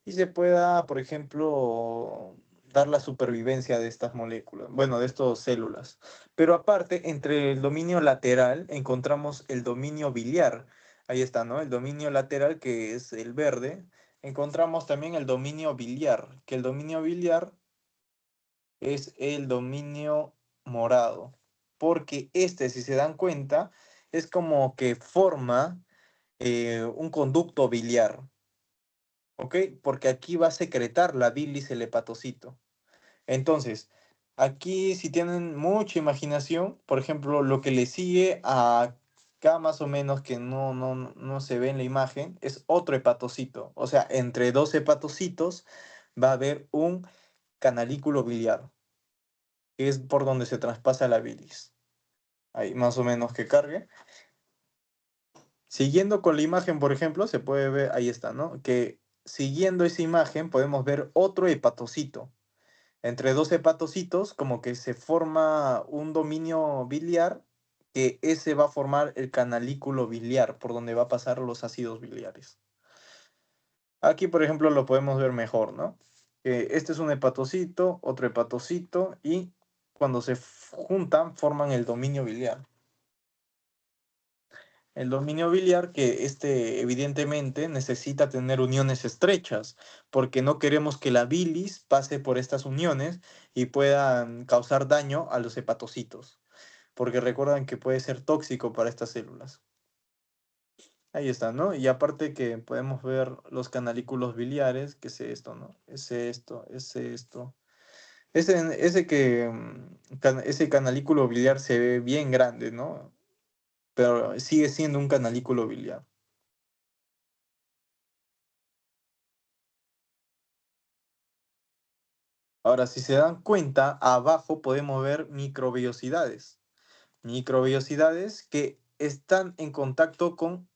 y se pueda, por ejemplo, dar la supervivencia de estas moléculas, bueno, de estas células. Pero aparte, entre el dominio lateral encontramos el dominio biliar. Ahí está, ¿no? El dominio lateral, que es el verde. Encontramos también el dominio biliar, que el dominio biliar es el dominio morado, porque este, si se dan cuenta, es como que forma un conducto biliar, ¿ok? Porque aquí va a secretar la bilis el hepatocito. Entonces, aquí si tienen mucha imaginación, por ejemplo, lo que le sigue a acá más o menos que no se ve en la imagen, es otro hepatocito. O sea, entre dos hepatocitos va a haber un canalículo biliar, que es por donde se traspasa la bilis. Ahí más o menos que cargue. Siguiendo con la imagen, por ejemplo, se puede ver, ahí está, ¿no? Que siguiendo esa imagen podemos ver otro hepatocito. Entre dos hepatocitos, como que se forma un dominio biliar, que ese va a formar el canalículo biliar, por donde va a pasar los ácidos biliares. Aquí, por ejemplo, lo podemos ver mejor, ¿no? Que este es un hepatocito, otro hepatocito, y cuando se juntan, forman el dominio biliar. El dominio biliar que este evidentemente necesita tener uniones estrechas, porque no queremos que la bilis pase por estas uniones y puedan causar daño a los hepatocitos, porque recuerdan que puede ser tóxico para estas células. Ahí está, ¿no? Y aparte que podemos ver los canalículos biliares, que es esto, ¿no? Es esto, es esto. Ese canalículo biliar se ve bien grande, ¿no? Pero sigue siendo un canalículo biliar. Ahora, si se dan cuenta, abajo podemos ver microvellosidades. Microvellosidades que están en contacto con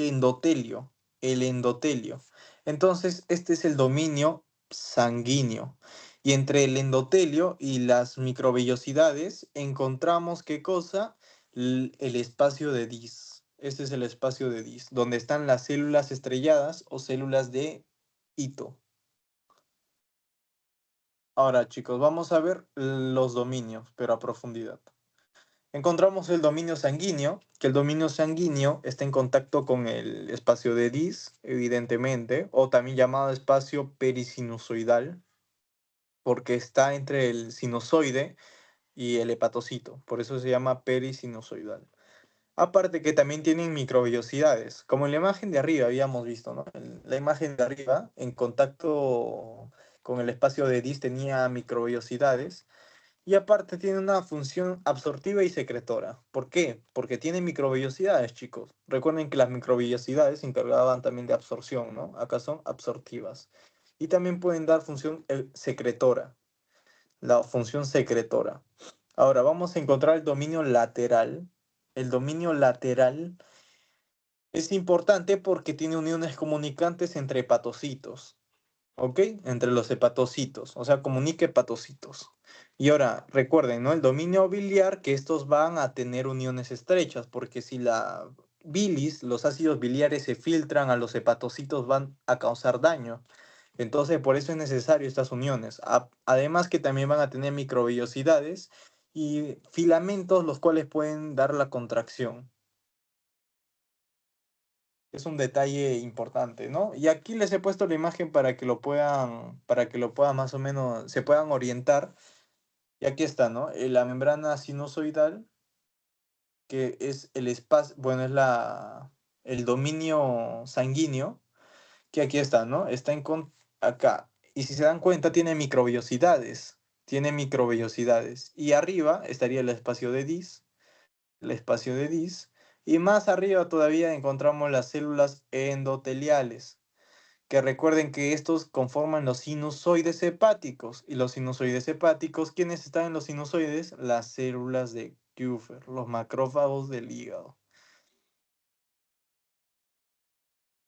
endotelio, el endotelio. Entonces, este es el dominio sanguíneo. Y entre el endotelio y las microvellosidades encontramos qué cosa? El espacio de Dis. Este es el espacio de Dis, donde están las células estrelladas o células de Ito. Ahora, chicos, vamos a ver los dominios, pero a profundidad. Encontramos el dominio sanguíneo, que el dominio sanguíneo está en contacto con el espacio de Dis, evidentemente, o también llamado espacio perisinusoidal, porque está entre el sinusoide y el hepatocito, por eso se llama perisinusoidal. Aparte que también tienen microvellosidades, como en la imagen de arriba habíamos visto, ¿no? La imagen de arriba, en contacto con el espacio de Dis tenía microvellosidades, y aparte tiene una función absortiva y secretora. ¿Por qué? Porque tiene microvellosidades, chicos. Recuerden que las microvellosidades se encargaban también de absorción, ¿no? Acá son absortivas. Y también pueden dar función secretora, la función secretora. Ahora vamos a encontrar el dominio lateral. El dominio lateral es importante porque tiene uniones comunicantes entre hepatocitos. ¿Ok? Entre los hepatocitos, o sea, comunica hepatocitos. Y ahora, recuerden, ¿no? El dominio biliar, que estos van a tener uniones estrechas, porque si la bilis, los ácidos biliares se filtran a los hepatocitos, van a causar daño. Entonces, por eso es necesario estas uniones. Además que también van a tener microvellosidades y filamentos, los cuales pueden dar la contracción. Es un detalle importante, ¿no? Y aquí les he puesto la imagen para que lo puedan más o menos, se puedan orientar. Y aquí está, ¿no? La membrana sinusoidal, que es el espacio, bueno, es el dominio sanguíneo, que aquí está, ¿no? Acá. Y si se dan cuenta, tiene microvellosidades. Tiene microvellosidades. Y arriba estaría el espacio de Dis, el espacio de Dis. Y más arriba todavía encontramos las células endoteliales, que recuerden que estos conforman los sinusoides hepáticos. Y los sinusoides hepáticos, ¿quiénes están en los sinusoides? Las células de Kupffer, los macrófagos del hígado.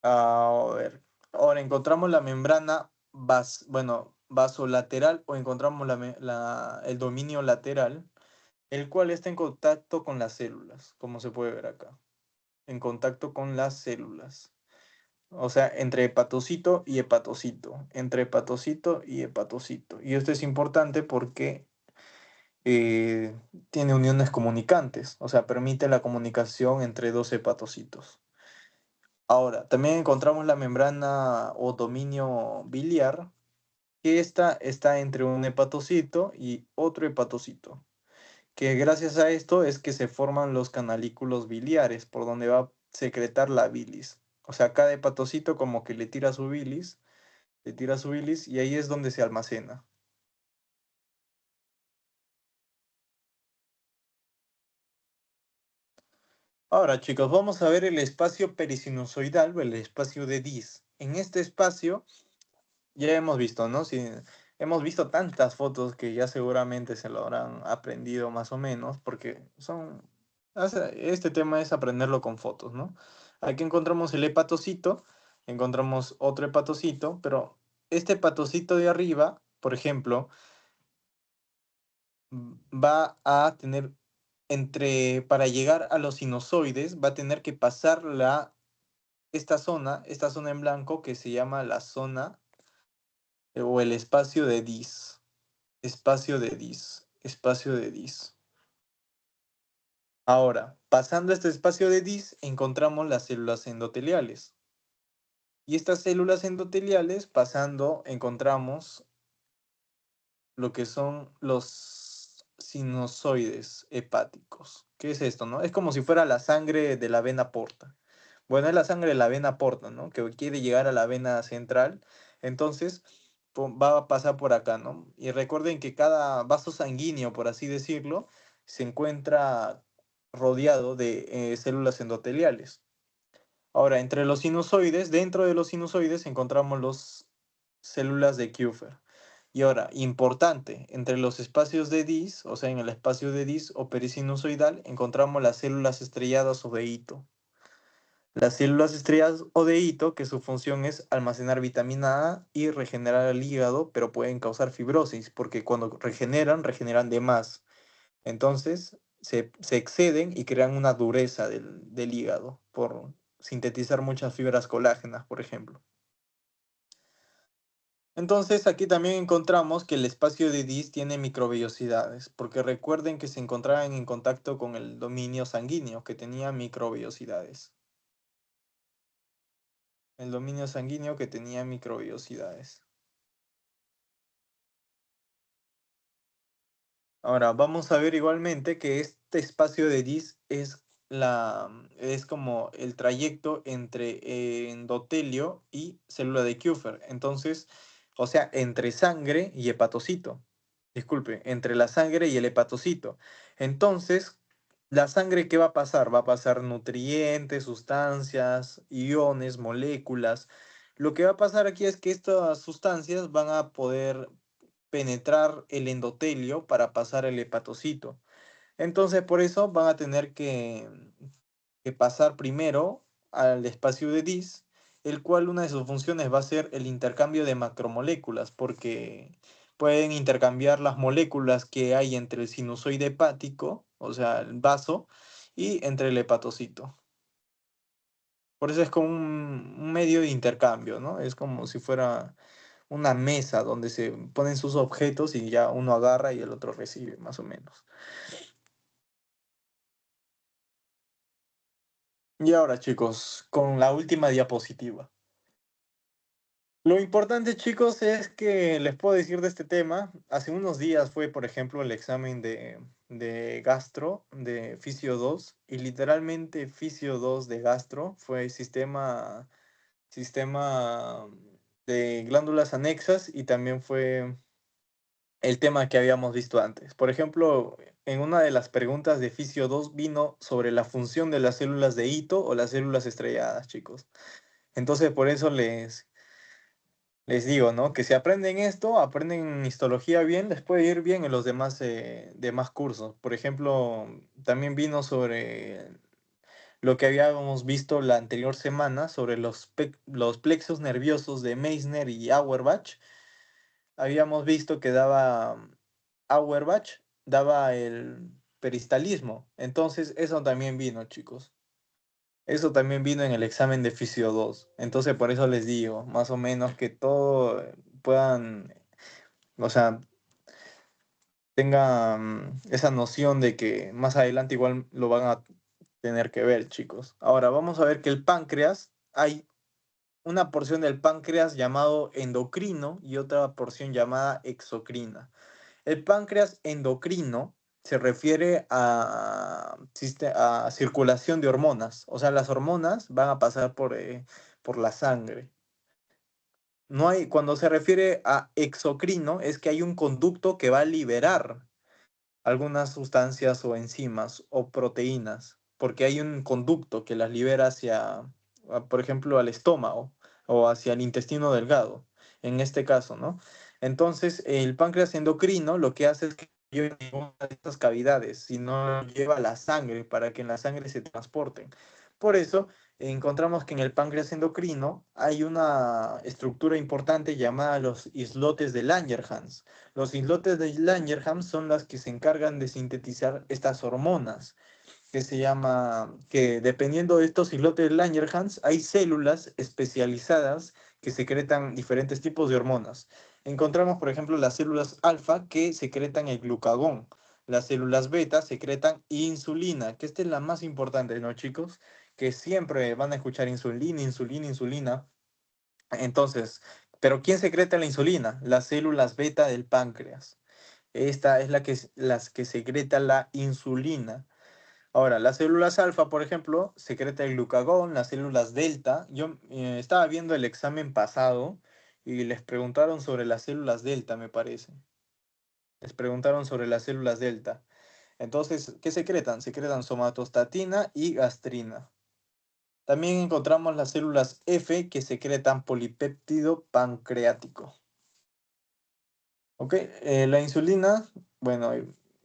A ver, ahora encontramos la membrana vasolateral o encontramos el dominio lateral, el cual está en contacto con las células, como se puede ver acá. En contacto con las células. O sea, entre hepatocito y hepatocito, entre hepatocito y hepatocito. Y esto es importante porque eh, tiene uniones comunicantes, o sea, permite la comunicación entre dos hepatocitos. Ahora, también encontramos la membrana o dominio biliar, que esta está entre un hepatocito y otro hepatocito, que gracias a esto es que se forman los canalículos biliares, por donde va a secretar la bilis. O sea, cada hepatocito como que le tira su bilis y ahí es donde se almacena. Ahora, chicos, vamos a ver el espacio perisinusoidal o el espacio de Dis. En este espacio ya hemos visto, ¿no? Sí, hemos visto tantas fotos que ya seguramente se lo habrán aprendido más o menos, porque este tema es aprenderlo con fotos, ¿no? Aquí encontramos el hepatocito, encontramos otro hepatocito, pero este hepatocito de arriba, por ejemplo, va a tener para llegar a los sinusoides, va a tener que pasar esta zona en blanco que se llama la zona o el espacio de Dis. Espacio de Dis. Espacio de Dis. Ahora, pasando este espacio de Dis, encontramos las células endoteliales. Y estas células endoteliales, pasando, encontramos lo que son los sinusoides hepáticos. ¿Qué es esto, no? Es como si fuera la sangre de la vena porta. Bueno, es la sangre de la vena porta, ¿no? Que quiere llegar a la vena central. Entonces, va a pasar por acá, ¿no? Y recuerden que cada vaso sanguíneo, por así decirlo, se encuentra rodeado de células endoteliales. Ahora, entre los sinusoides, dentro de los sinusoides encontramos las células de Kupfer. Y ahora, importante, entre los espacios de Dis, o sea, en el espacio de Dis o perisinusoidal, encontramos las células estrelladas o de Ito. Las células estrelladas o de Ito, que su función es almacenar vitamina A y regenerar el hígado, pero pueden causar fibrosis, porque cuando regeneran de más. Entonces, se exceden y crean una dureza del hígado por sintetizar muchas fibras colágenas, por ejemplo. Entonces, aquí también encontramos que el espacio de Dis tiene microvellosidades, porque recuerden que se encontraban en contacto con el dominio sanguíneo, que tenía microvellosidades. El dominio sanguíneo que tenía microvellosidades. Ahora, vamos a ver igualmente que este espacio de Dis es como el trayecto entre endotelio y célula de Kupfer. Entonces, o sea, entre sangre y hepatocito. Disculpe, entre la sangre y el hepatocito. Entonces, la sangre, ¿qué va a pasar? Va a pasar nutrientes, sustancias, iones, moléculas. Lo que va a pasar aquí es que estas sustancias van a poder penetrar el endotelio para pasar el hepatocito. Entonces, por eso van a tener que pasar primero al espacio de Dis, el cual una de sus funciones va a ser el intercambio de macromoléculas, porque pueden intercambiar las moléculas que hay entre el sinusoide hepático, o sea, el vaso, y entre el hepatocito. Por eso es como un medio de intercambio, ¿no? Es como si fuera una mesa donde se ponen sus objetos y ya uno agarra y el otro recibe, más o menos. Y ahora, chicos, con la última diapositiva. Lo importante, chicos, es que les puedo decir de este tema. Hace unos días fue, por ejemplo, el examen de gastro, de Fisio 2, y literalmente Fisio 2 de gastro fue sistema de glándulas anexas y también fue el tema que habíamos visto antes. Por ejemplo, en una de las preguntas de Fisio 2 vino sobre la función de las células de Ito o las células estrelladas, chicos. Entonces, por eso les digo, ¿no? Que si aprenden esto, aprenden histología bien, les puede ir bien en los demás cursos. Por ejemplo, también vino sobre lo que habíamos visto la anterior semana sobre los plexos nerviosos de Meissner y Auerbach. Habíamos visto que Auerbach daba el peristalismo. Entonces, eso también vino, chicos. Eso también vino en el examen de Fisio 2. Entonces, por eso les digo, más o menos que todo puedan, o sea, tengan esa noción de que más adelante igual lo van a tener que ver, chicos. Ahora, vamos a ver que el páncreas, hay una porción del páncreas llamado endocrino y otra porción llamada exocrina. El páncreas endocrino se refiere a circulación de hormonas, o sea, las hormonas van a pasar por la sangre. No hay, cuando se refiere a exocrino, es que hay un conducto que va a liberar algunas sustancias o enzimas o proteínas, porque hay un conducto que las libera por ejemplo, al estómago o hacia el intestino delgado, en este caso, ¿no? Entonces, el páncreas endocrino lo que hace es que no lleva ninguna de estas cavidades, sino lleva la sangre para que en la sangre se transporten. Por eso, encontramos que en el páncreas endocrino hay una estructura importante llamada los islotes de Langerhans. Los islotes de Langerhans son las que se encargan de sintetizar estas hormonas, que dependiendo de estos islotes de Langerhans, hay células especializadas que secretan diferentes tipos de hormonas. Encontramos, por ejemplo, las células alfa que secretan el glucagón. Las células beta secretan insulina, que esta es la más importante, ¿no, chicos? Que siempre van a escuchar insulina, insulina, insulina. Entonces, ¿pero quién secreta la insulina? Las células beta del páncreas. Esta es las que secreta la insulina. Ahora, las células alfa, por ejemplo, secreta el glucagón, las células delta. Yo estaba viendo el examen pasado y les preguntaron sobre las células delta, me parece. Les preguntaron sobre las células delta. Entonces, ¿qué secretan? Secretan somatostatina y gastrina. También encontramos las células F que secretan polipéptido pancreático. ¿Ok? La insulina, bueno,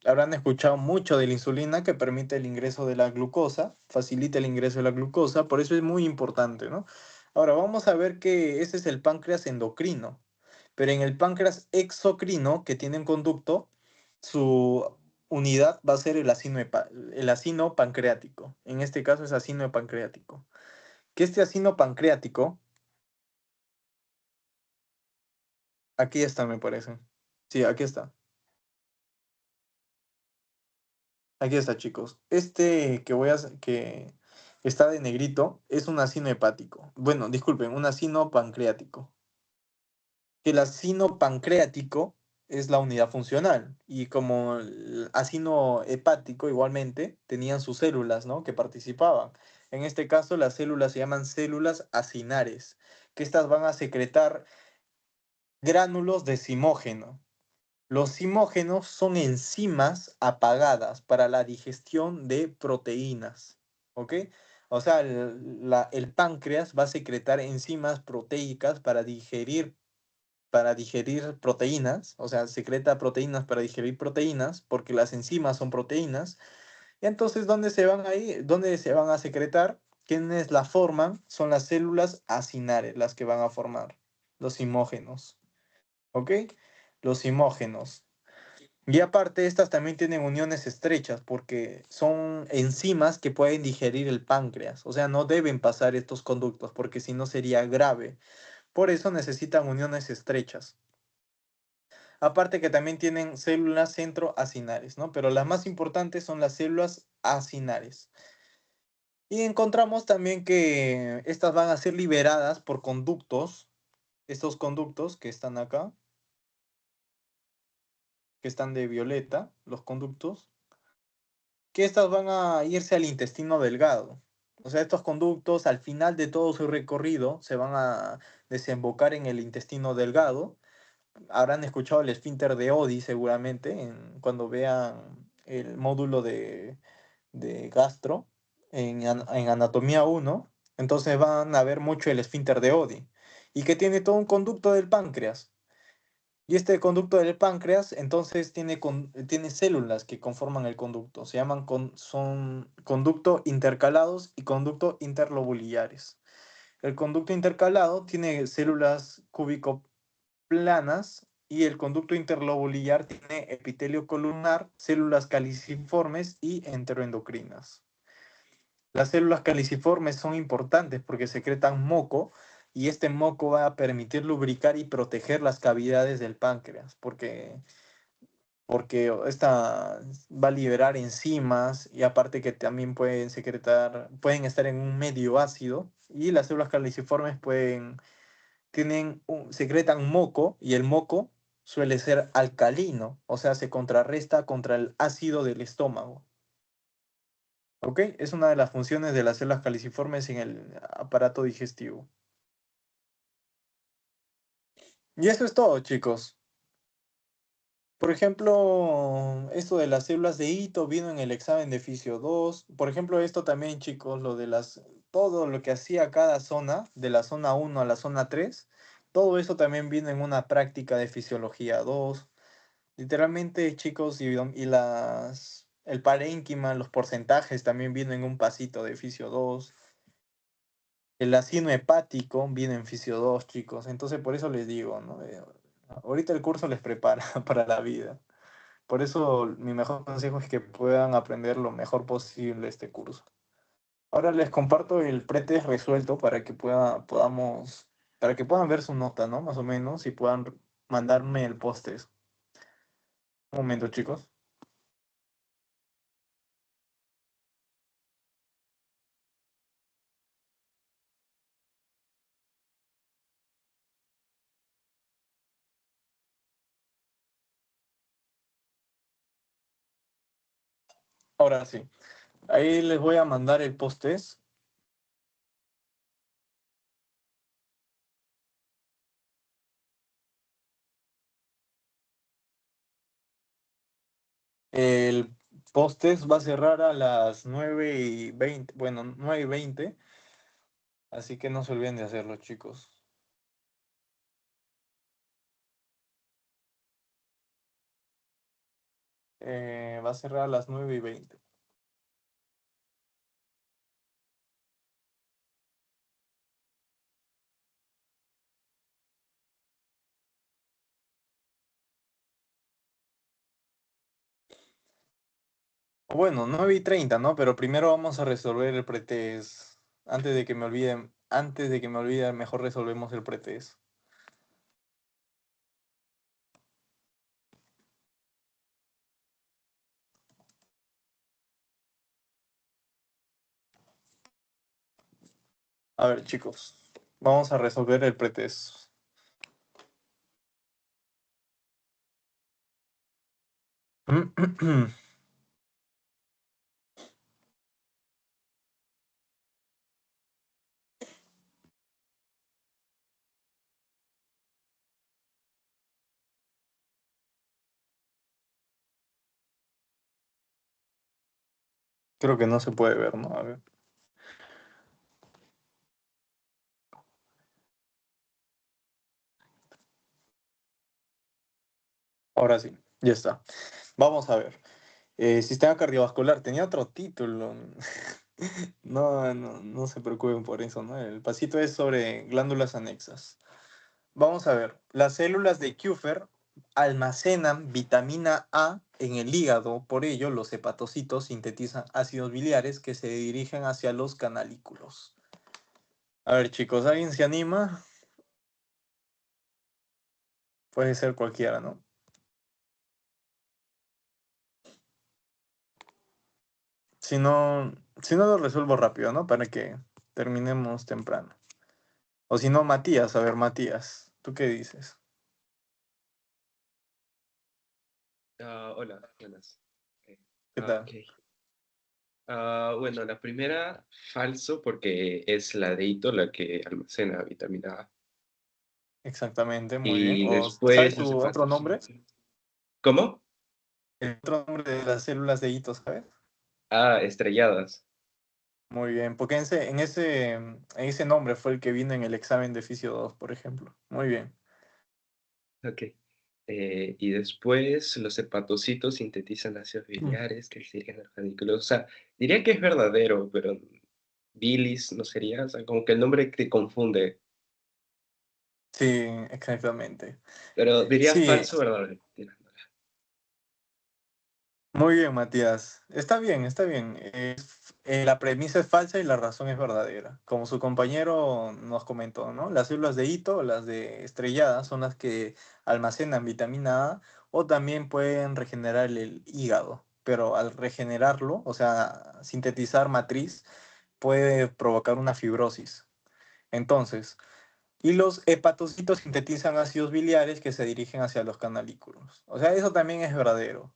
habrán escuchado mucho de la insulina que permite el ingreso de la glucosa, facilita el ingreso de la glucosa, por eso es muy importante, ¿no? Ahora vamos a ver que ese es el páncreas endocrino, pero en el páncreas exocrino, que tiene un conducto, su unidad va a ser el acino pancreático. En este caso es acino pancreático. Que este acino pancreático, aquí está, me parece. Sí, aquí está. Aquí está, chicos. Este que está de negrito es un acino hepático. Bueno, disculpen, un acino pancreático. Que el acino pancreático es la unidad funcional y como el acino hepático igualmente tenían sus células, ¿no? Que participaban. En este caso las células se llaman células acinares, que estas van a secretar gránulos de zimógeno. Los zimógenos son enzimas apagadas para la digestión de proteínas, ¿ok? O sea, el páncreas va a secretar enzimas proteicas para digerir proteínas, o sea, secreta proteínas para digerir proteínas, porque las enzimas son proteínas. Y entonces, ¿dónde se van a ir? ¿Dónde se van a secretar? ¿Quiénes la forman? Son las células acinares las que van a formar los zimógenos, ¿ok? Los zimógenos. Y aparte, estas también tienen uniones estrechas porque son enzimas que pueden digerir el páncreas. O sea, no deben pasar estos conductos porque si no sería grave. Por eso necesitan uniones estrechas. Aparte que también tienen células centroacinares, ¿no? Pero las más importantes son las células acinares. Y encontramos también que estas van a ser liberadas por conductos. Estos conductos que están acá, que están de violeta, los conductos que estas van a irse al intestino delgado. O sea, estos conductos al final de todo su recorrido se van a desembocar en el intestino delgado. Habrán escuchado el esfínter de Oddi seguramente cuando vean el módulo de gastro en anatomía 1. Entonces van a ver mucho el esfínter de Oddi y que tiene todo un conducto del páncreas. Y este conducto del páncreas, entonces, tiene células que conforman el conducto. Se llaman son conducto intercalados y conducto interlobulares. El conducto intercalado tiene células cúbico-planas y el conducto interlobular tiene epitelio columnar, células caliciformes y enteroendocrinas. Las células caliciformes son importantes porque secretan moco y este moco va a permitir lubricar y proteger las cavidades del páncreas porque esta va a liberar enzimas y aparte que también pueden estar en un medio ácido y las células caliciformes secretan moco y el moco suele ser alcalino, o sea, se contrarresta contra el ácido del estómago. ¿Ok? Es una de las funciones de las células caliciformes en el aparato digestivo. Y eso es todo, chicos. Por ejemplo, esto de las células de Ito vino en el examen de Fisio 2. Por ejemplo, esto también, chicos, todo lo que hacía cada zona, de la zona 1 a la zona 3, todo eso también vino en una práctica de Fisiología 2. Literalmente, chicos, el parénquima, los porcentajes también vino en un pasito de Fisio 2. El ácido hepático viene en Fisio 2, chicos. Entonces, por eso les digo, ¿no? Ahorita el curso les prepara para la vida. Por eso, mi mejor consejo es que puedan aprender lo mejor posible este curso. Ahora les comparto el pretest resuelto para que puedan ver su nota, ¿no? Más o menos, y puedan mandarme el post-test. Un momento, chicos. Ahora sí. Ahí les voy a mandar el post-test. El post-test va a cerrar a las 9:20, bueno, 9:20, así que no se olviden de hacerlo, chicos. Va a cerrar a las 9:20. Bueno, 9:30, ¿no? Pero primero vamos a resolver el pretest. Antes de que me olvide, mejor resolvemos el pretest. A ver, chicos, vamos a resolver el pretest. Creo que no se puede ver, ¿no? A ver. Ahora sí, ya está. Vamos a ver. Sistema cardiovascular, tenía otro título. No, no, no se preocupen por eso, ¿no? El pasito es sobre glándulas anexas. Vamos a ver. Las células de Kupffer almacenan vitamina A en el hígado, por ello los hepatocitos sintetizan ácidos biliares que se dirigen hacia los canalículos. A ver, chicos, ¿alguien se anima? Puede ser cualquiera, ¿no? Si no, si no lo resuelvo rápido, ¿no? Para que terminemos temprano. O si no, Matías, a ver, Matías, ¿tú qué dices? Hola, buenas. Eh, ¿Qué ok. tal? Bueno, la primera, falso, porque es la de hito la que almacena vitamina A. Exactamente, muy bien. Y ¿O sabes después los su otro nombre? hepatocitos. ¿Cómo? El otro nombre de las células de hito, ¿sabes? Estrelladas. Muy bien, porque en ese nombre fue el que vino en el examen de Fisio 2, por ejemplo. Muy bien. Ok. Y después los hepatocitos sintetizan ácidos Mm. biliares que sirven al radículo. O sea, diría que es verdadero, pero bilis no sería. O sea, como que el nombre te confunde. Sí, exactamente. Pero diría Sí, falso, verdadero. muy bien, Matías. Está bien, está bien. La premisa es falsa y la razón es verdadera. Como su compañero nos comentó, ¿no? Las células de hito, las de estrellada, son las que almacenan vitamina A o también pueden regenerar el hígado. Pero al regenerarlo, o sea, sintetizar matriz, puede provocar una fibrosis. Entonces, y los hepatocitos sintetizan ácidos biliares que se dirigen hacia los canalículos. O sea, eso también es verdadero.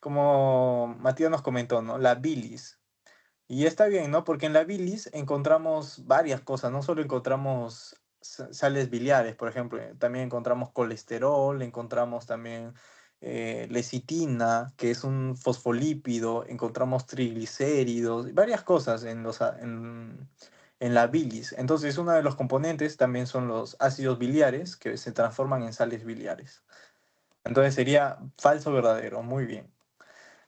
Como Matías nos comentó, ¿no? La bilis. Y está bien, ¿no? Porque en la bilis encontramos varias cosas. No solo encontramos sales biliares, por ejemplo, también encontramos colesterol, encontramos también lecitina, que es un fosfolípido, encontramos triglicéridos, varias cosas en la bilis. Entonces, uno de los componentes también son los ácidos biliares que se transforman en sales biliares. Entonces sería falso verdadero. Muy bien.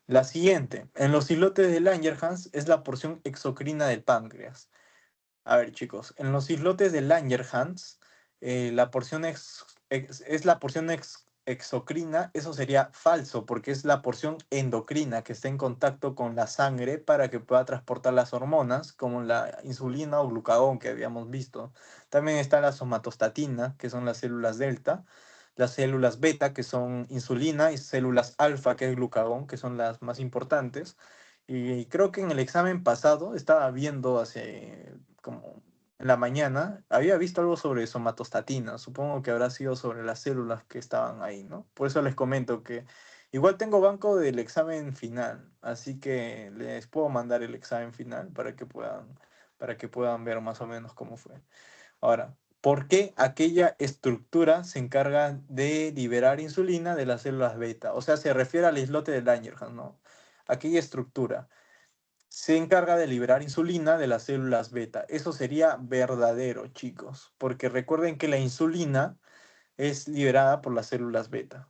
La siguiente, en los islotes de Langerhans es la porción exocrina del páncreas. A ver, chicos, en los islotes de Langerhans, la porción es la porción exocrina, eso sería falso, porque es la porción endocrina que está en contacto con la sangre para que pueda transportar las hormonas, como la insulina o glucagón que habíamos visto. También está la somatostatina, que son las células delta, las células beta, que son insulina, y células alfa, que es glucagón, que son las más importantes. Y creo que en el examen pasado estaba viendo hace como en la mañana, había visto algo sobre somatostatina, supongo que habrá sido sobre las células que estaban ahí, ¿no? Por eso les comento que Igual tengo banco del examen final, así que les puedo mandar el examen final para que puedan ver más o menos cómo fue. Ahora, ¿por qué aquella estructura se encarga de liberar insulina de las células beta? O sea, se refiere al islote de Langerhans, ¿no? Aquella estructura se encarga de liberar insulina de las células beta. Eso sería verdadero, chicos, porque recuerden que la insulina es liberada por las células beta.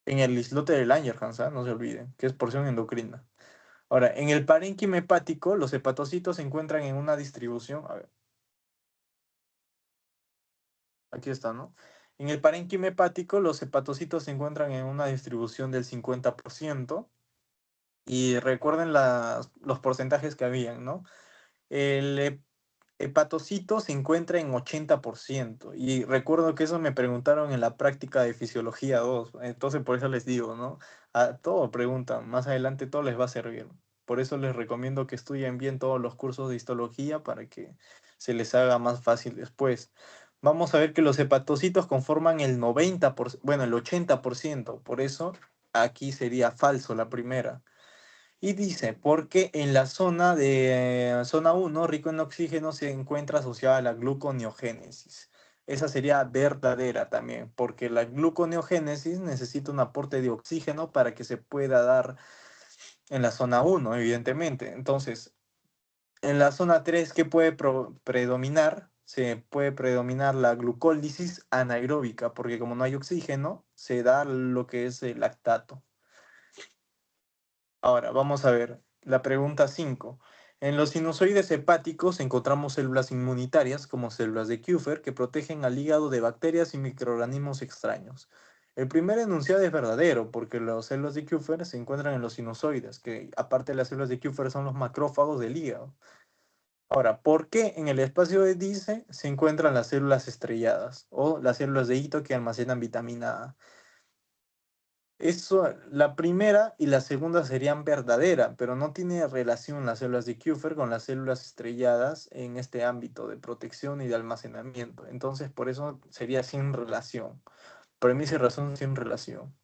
En el islote de Langerhans, ¿ah? No se olviden, que es porción endocrina. Ahora, en el parénquima hepático, los hepatocitos se encuentran en una distribución. A ver, aquí está, ¿no? En el parénquima hepático, los hepatocitos se encuentran en una distribución del 50%. Y recuerden los porcentajes que habían, ¿no? El hepatocito se encuentra en 80%. Y recuerdo que eso me preguntaron en la práctica de Fisiología 2. Entonces, por eso les digo, ¿no? A todo preguntan. Más adelante todo les va a servir. Por eso les recomiendo que estudien bien todos los cursos de histología para que se les haga más fácil después. Vamos a ver que los hepatocitos conforman el 90%, bueno, el 80%. Por eso aquí sería falso la primera. Y dice, porque en la zona de zona 1 rico en oxígeno, se encuentra asociada a la gluconeogénesis. Esa sería verdadera también, porque la gluconeogénesis necesita un aporte de oxígeno para que se pueda dar en la zona 1, evidentemente. Entonces, en la zona 3, ¿qué puede predominar? Se puede predominar la glucólisis anaeróbica, porque como no hay oxígeno, se da lo que es el lactato. Ahora, vamos a ver la pregunta 5. En los sinusoides hepáticos encontramos células inmunitarias, como células de Kupffer, que protegen al hígado de bacterias y microorganismos extraños. El primer enunciado es verdadero, porque las células de Kupffer se encuentran en los sinusoides, que aparte de las células de Kupffer son los macrófagos del hígado. Ahora, ¿por qué en el espacio de Dice se encuentran las células estrelladas o las células de hito que almacenan vitamina A? Eso, la primera y la segunda serían verdaderas, pero no tiene relación las células de Kupffer con las células estrelladas en este ámbito de protección y de almacenamiento. Entonces, por eso sería sin relación. Premisa y razón sin relación.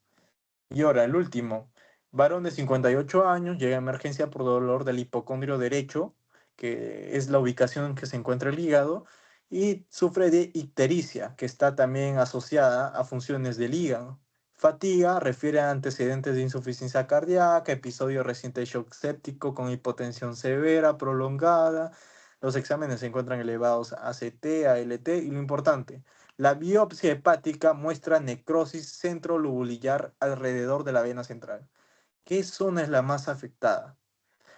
Y ahora, el último. Varón de 58 años llega a emergencia por dolor del hipocondrio derecho, que es la ubicación en que se encuentra el hígado, y sufre de ictericia, que está también asociada a funciones del hígado. Fatiga refiere a antecedentes de insuficiencia cardíaca, episodio reciente de shock séptico con hipotensión severa, prolongada. Los exámenes se encuentran elevados a ACT, ALT y lo importante, la biopsia hepática muestra necrosis centrolobulillar alrededor de la vena central. ¿Qué zona es la más afectada?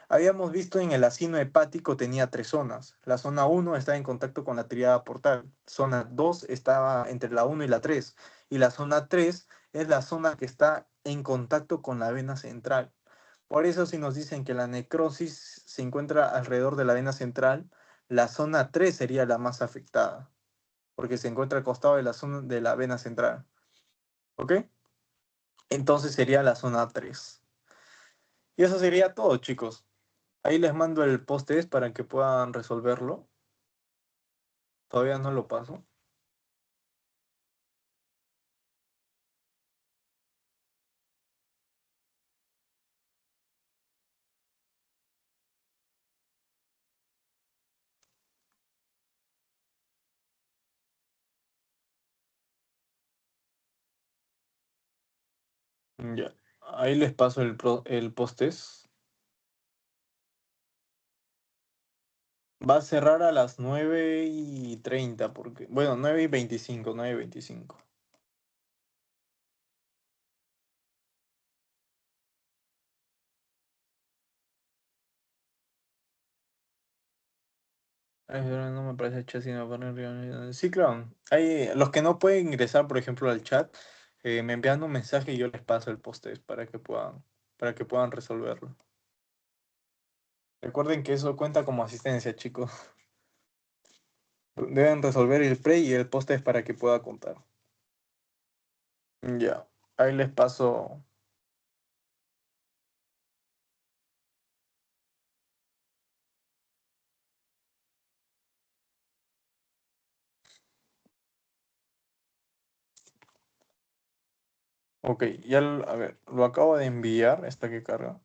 Habíamos visto en el acino hepático tenía tres zonas. La zona 1 está en contacto con la tríada portal. Zona 2 estaba entre la 1 y la 3. Y la zona 3 es la zona que está en contacto con la vena central. Por eso si nos dicen que la necrosis se encuentra alrededor de la vena central, la zona 3 sería la más afectada porque se encuentra al costado de la zona de la vena central. ¿Ok? Entonces sería la zona 3. Y eso sería todo, chicos. Ahí les mando el post-test para que puedan resolverlo. Todavía no lo paso. Ya. Ahí les paso el post-test. Va a cerrar a las 9:30, porque, bueno, 9:25, 9:25. No me parece chat, sino poner. Sí, claro. Hay, los que no pueden ingresar, por ejemplo, al chat, me envían un mensaje y yo les paso el post-test para que puedan resolverlo. Recuerden que eso cuenta como asistencia, chicos. Deben resolver el pre y el post-test para que pueda contar. Ya. Ahí les paso. Ok, ya, a ver, lo acabo de enviar, está que carga.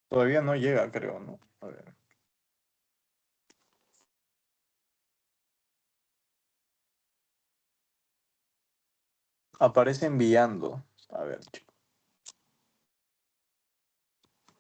Todavía no llega, creo, ¿no? A ver. Aparece enviando. A ver, chicos.